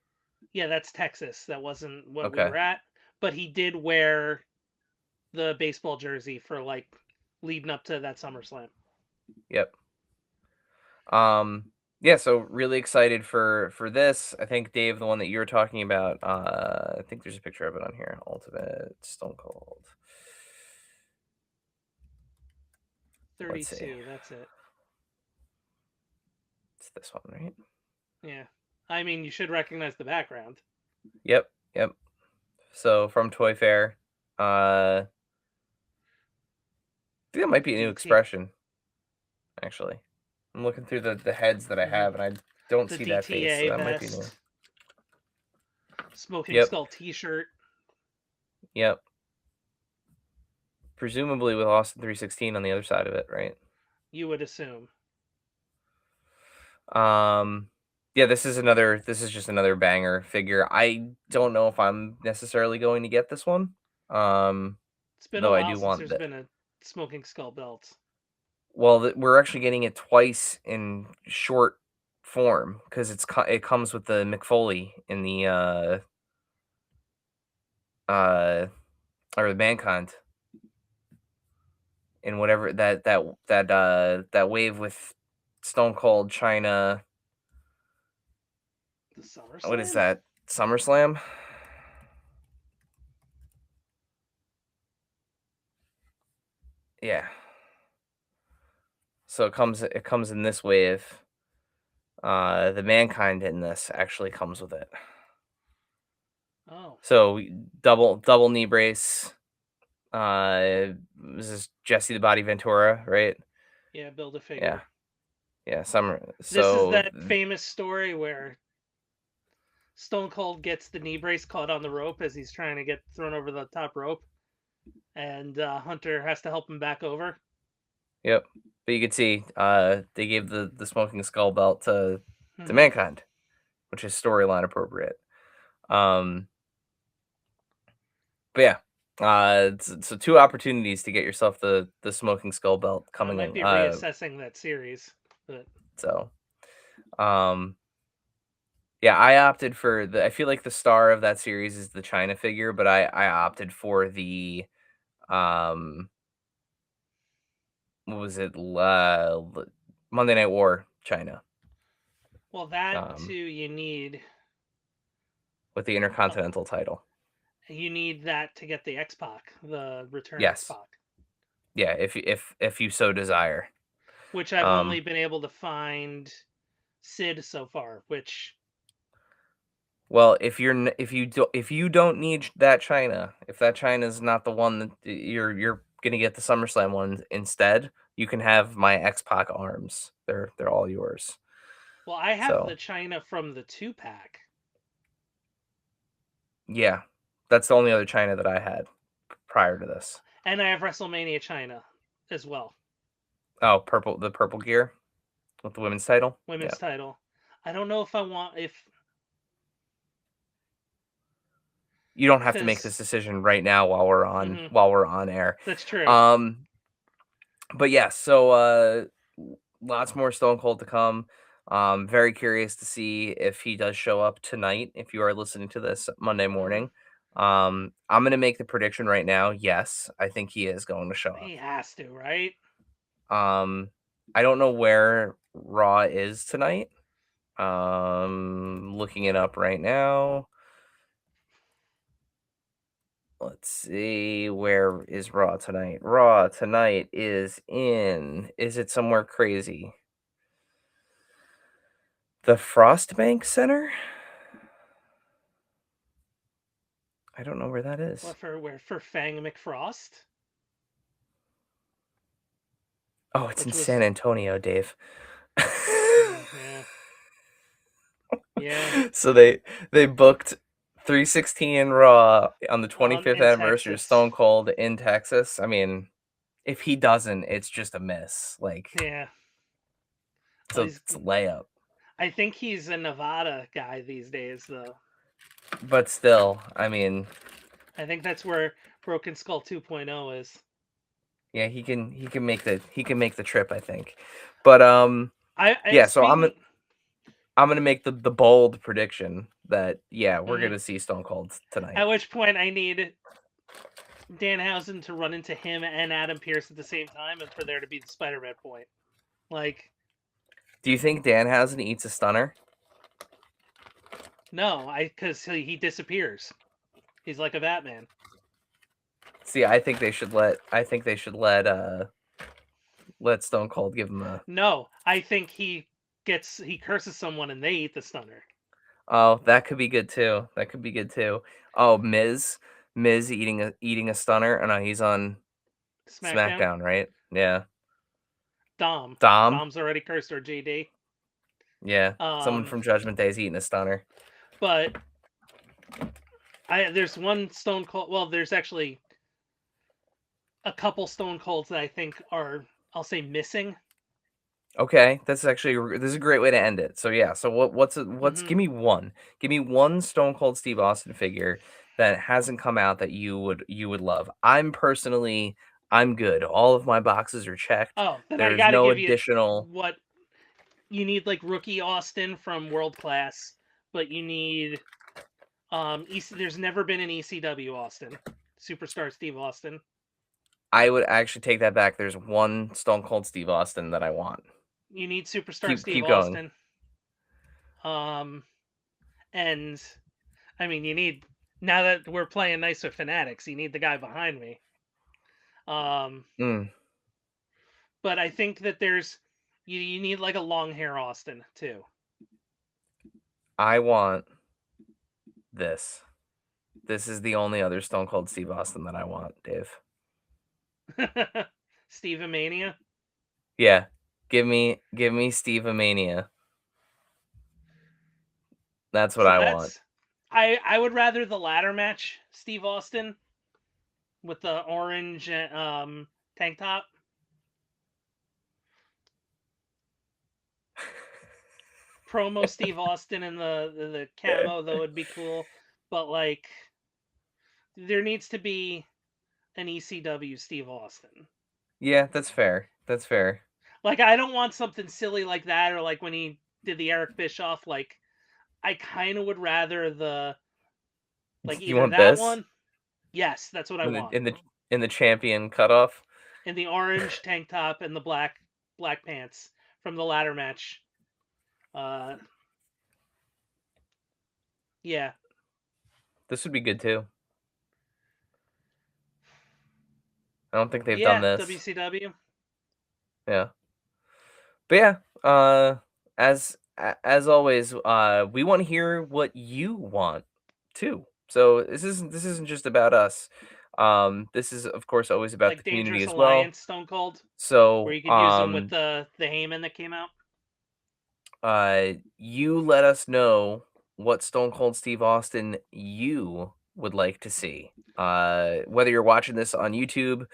Yeah, that's Texas. That wasn't what we Okay. were at, but he did wear the baseball jersey for like leading up to that SummerSlam. Yep. Um yeah, so really excited for this. I think Dave, the one that you were talking about, I think there's a picture of it on here. Ultimate Stone Cold. Let's see. 32. That's it. It's this one, right? Yeah. I mean, you should recognize the background. Yep, yep. So from Toy Fair, I think that might be a new DT. expression. Actually, I'm looking through the heads that I have, and I don't The see that face, so DTA that might be new. vest. Smoking Yep. Skull T-shirt. Yep. Presumably with Austin 316 on the other side of it, right? You would assume. Yeah, this is just another banger figure. I don't know if I'm necessarily going to get this one. It's been a Though I while do since want there's that. been a Smoking Skull belt. Well, we're actually getting it twice in short form because it comes with the McFoley in the or the Mankind in whatever that wave with Stone Cold China. The SummerSlam? What is that? SummerSlam? Yeah. So it comes in this wave. The Mankind in this actually comes with it. Oh. So double knee brace. This is Jesse the Body Ventura, right? Yeah, build a figure. Yeah. Summer. This is So that famous story where Stone Cold gets the knee brace caught on the rope as he's trying to get thrown over the top rope, and Hunter has to help him back over. Yep. But you can see, they gave the Smoking Skull belt to Mankind, which is storyline appropriate. But yeah, so two opportunities to get yourself the Smoking Skull belt I coming might in. be reassessing that series, but So, yeah, I opted for I feel like the star of that series is the China figure, but I opted for the what was it? Monday Night War China. well, that too you need. With the Intercontinental title. You need that to get the X-Pac, the return Yes. X-Pac. Yeah, if you so desire. Which I've only been able to find Sid so far, which well, if you don't need that China, if that China is not the one that you're gonna get the SummerSlam one instead, you can have my X-Pac arms. They're all yours. well, I have So the China from the 2-pack. yeah, that's the only other China that I had prior to this. And I have WrestleMania China as well. Oh, the purple gear with the women's title. Women's title. I don't know if I want You don't have to make this decision right now while we're on air. That's true. But yeah, so lots more Stone Cold to come. Very curious to see if he does show up tonight. If you are listening to this Monday morning, I'm gonna make the prediction right now. Yes, I think he is going to show up. He has to, right? I don't know where Raw is tonight. Looking it up right now. Let's see, where is Raw tonight? Raw tonight is it somewhere crazy? The Frostbank Center? I don't know where that is. What for Fang McFrost? Oh, it's in San Antonio, Dave. Yeah. Yeah. So they booked 316 Raw on the 25th anniversary of Stone Cold in Texas. I mean, if he doesn't, it's just a miss. Like, yeah. So it's a layup. I think he's a Nevada guy these days, though. But still, I mean, I think that's where Broken Skull 2.0 is. Yeah, he can make the trip, I think. But so I'm gonna make the bold prediction that we're gonna see Stone Cold tonight. At which point I need Danhausen to run into him and Adam Pearce at the same time, and for there to be the Spider-Man point. Like, Do you think Danhausen eats a stunner? No, because he disappears. He's like a Batman. See, I think they should let let Stone Cold give him a. No, I think he curses someone and they eat the stunner. Oh, that could be good too. That could be good too. Oh, Miz eating a stunner. Oh no, he's on SmackDown. SmackDown, right? Yeah. Dom. Dom. Dom's already cursed, or JD. Yeah. Someone from Judgment Day is eating a stunner. But there's one Stone Cold. Well, there's actually a couple Stone Colds that I think are, I'll say, missing. Okay, this is a great way to end it. So yeah, so what's give me one Stone Cold Steve Austin figure that hasn't come out that you would love. I'm good. All of my boxes are checked. Oh, then I There's gotta no give you additional. what you need, like rookie Austin from World Class, but you need there's never been an ECW Austin, Superstar Steve Austin. I would actually take that back. There's one Stone Cold Steve Austin that I want. You need Superstar Steve Keep going. Austin. And I mean, you need, now that we're playing nice with Fanatics, you need the guy behind me. Mm. But I think that there's you need like a long hair Austin too. I want this. This is the only other Stone Cold Steve Austin that I want, Dave. Steve Mania. Yeah. Give me Steve Mania. That's what I want. I would rather the ladder match, Steve Austin with the orange tank top. Promo Steve Austin in the camo, though, would be cool. But like, there needs to be an ECW Steve Austin. Yeah, that's fair. That's fair. Like, I don't want something silly like that, or like when he did the Eric Bischoff. Like, I kind of would rather the, like, You either want that this one. Yes, that's what I want. in the champion cutoff. In the orange tank top and the black pants from the ladder match. Yeah. This would be good too. I don't think they've done this. WCW. Yeah. But yeah, as always, we want to hear what you want too. So this isn't just about us. This is of course always about Like the community Dangerous as well. Alliance, Stone Cold. So where you could use them with the Heyman that came out. You let us know what Stone Cold Steve Austin you would like to see. Whether you're watching this on YouTube,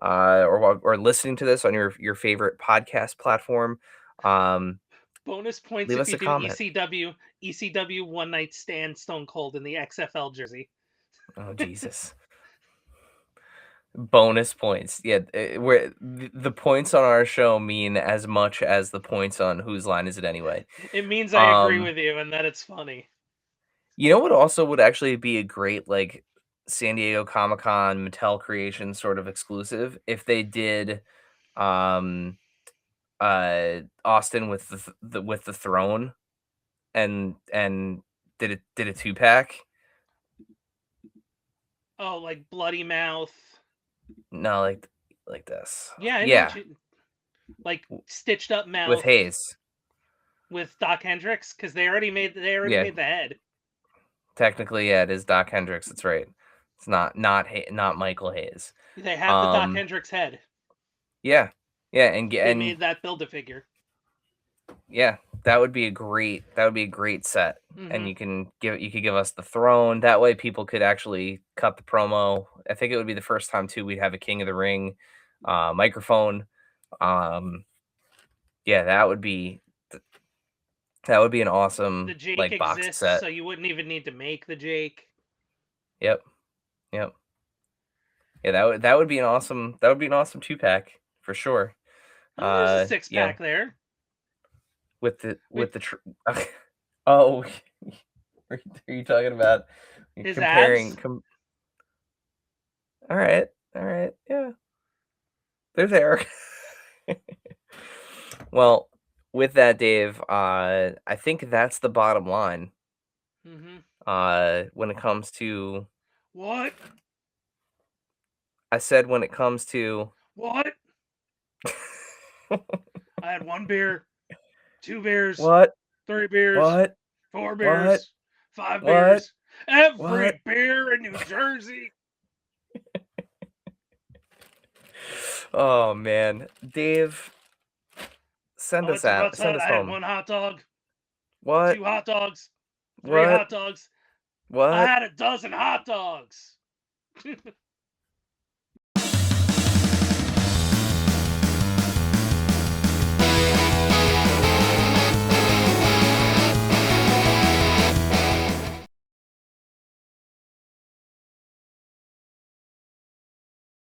or listening to this on your favorite podcast platform. Bonus points Leave if us you a do comment. ECW One Night Stand Stone Cold in the XFL jersey. Oh Jesus. Bonus points. Yeah, where the points on our show mean as much as the points on Whose Line Is It Anyway. It means I agree with you and that it's funny. You know what also would actually be a great like San Diego Comic-Con Mattel creation sort of exclusive if they did Austin with the throne and did a 2-pack. Oh, like Bloody Mouth. No, like this. Yeah, I know yeah. Like stitched up mouth with Hayes. With Doc Hendricks, because they already made the head. Technically, yeah, it is Doc Hendricks. That's right. It's not Michael Hayes. They have the Doc Hendricks head. Yeah, and they made that Build-A-Figure. Yeah, that would be a great set, Mm-hmm. and you could give us the throne. That way, people could actually cut the promo. I think it would be the first time too we'd have a King of the Ring microphone. Yeah, that would be an awesome the Jake like box exists, set. So you wouldn't even need to make the Jake. Yep. Yeah, that would be an awesome 2-pack for sure. Oh, there's a 6-pack there. With the oh, are you talking about his comparing? abs? All right, yeah, they're there. Well, with that, Dave, I think that's the bottom line. Mm-hmm. When it comes to, What? I said when it comes to. What? I had 1 beer, 2 beers, What? 3 beers, What? 4 What? beers, 5 What? beers. Every What? beer in New Jersey. Oh man, Dave, I went to Rutt's send Hut. us I had home. 1 hot dog, What? 2 hot dogs, 3 What? hot dogs. I What? had a dozen hot dogs.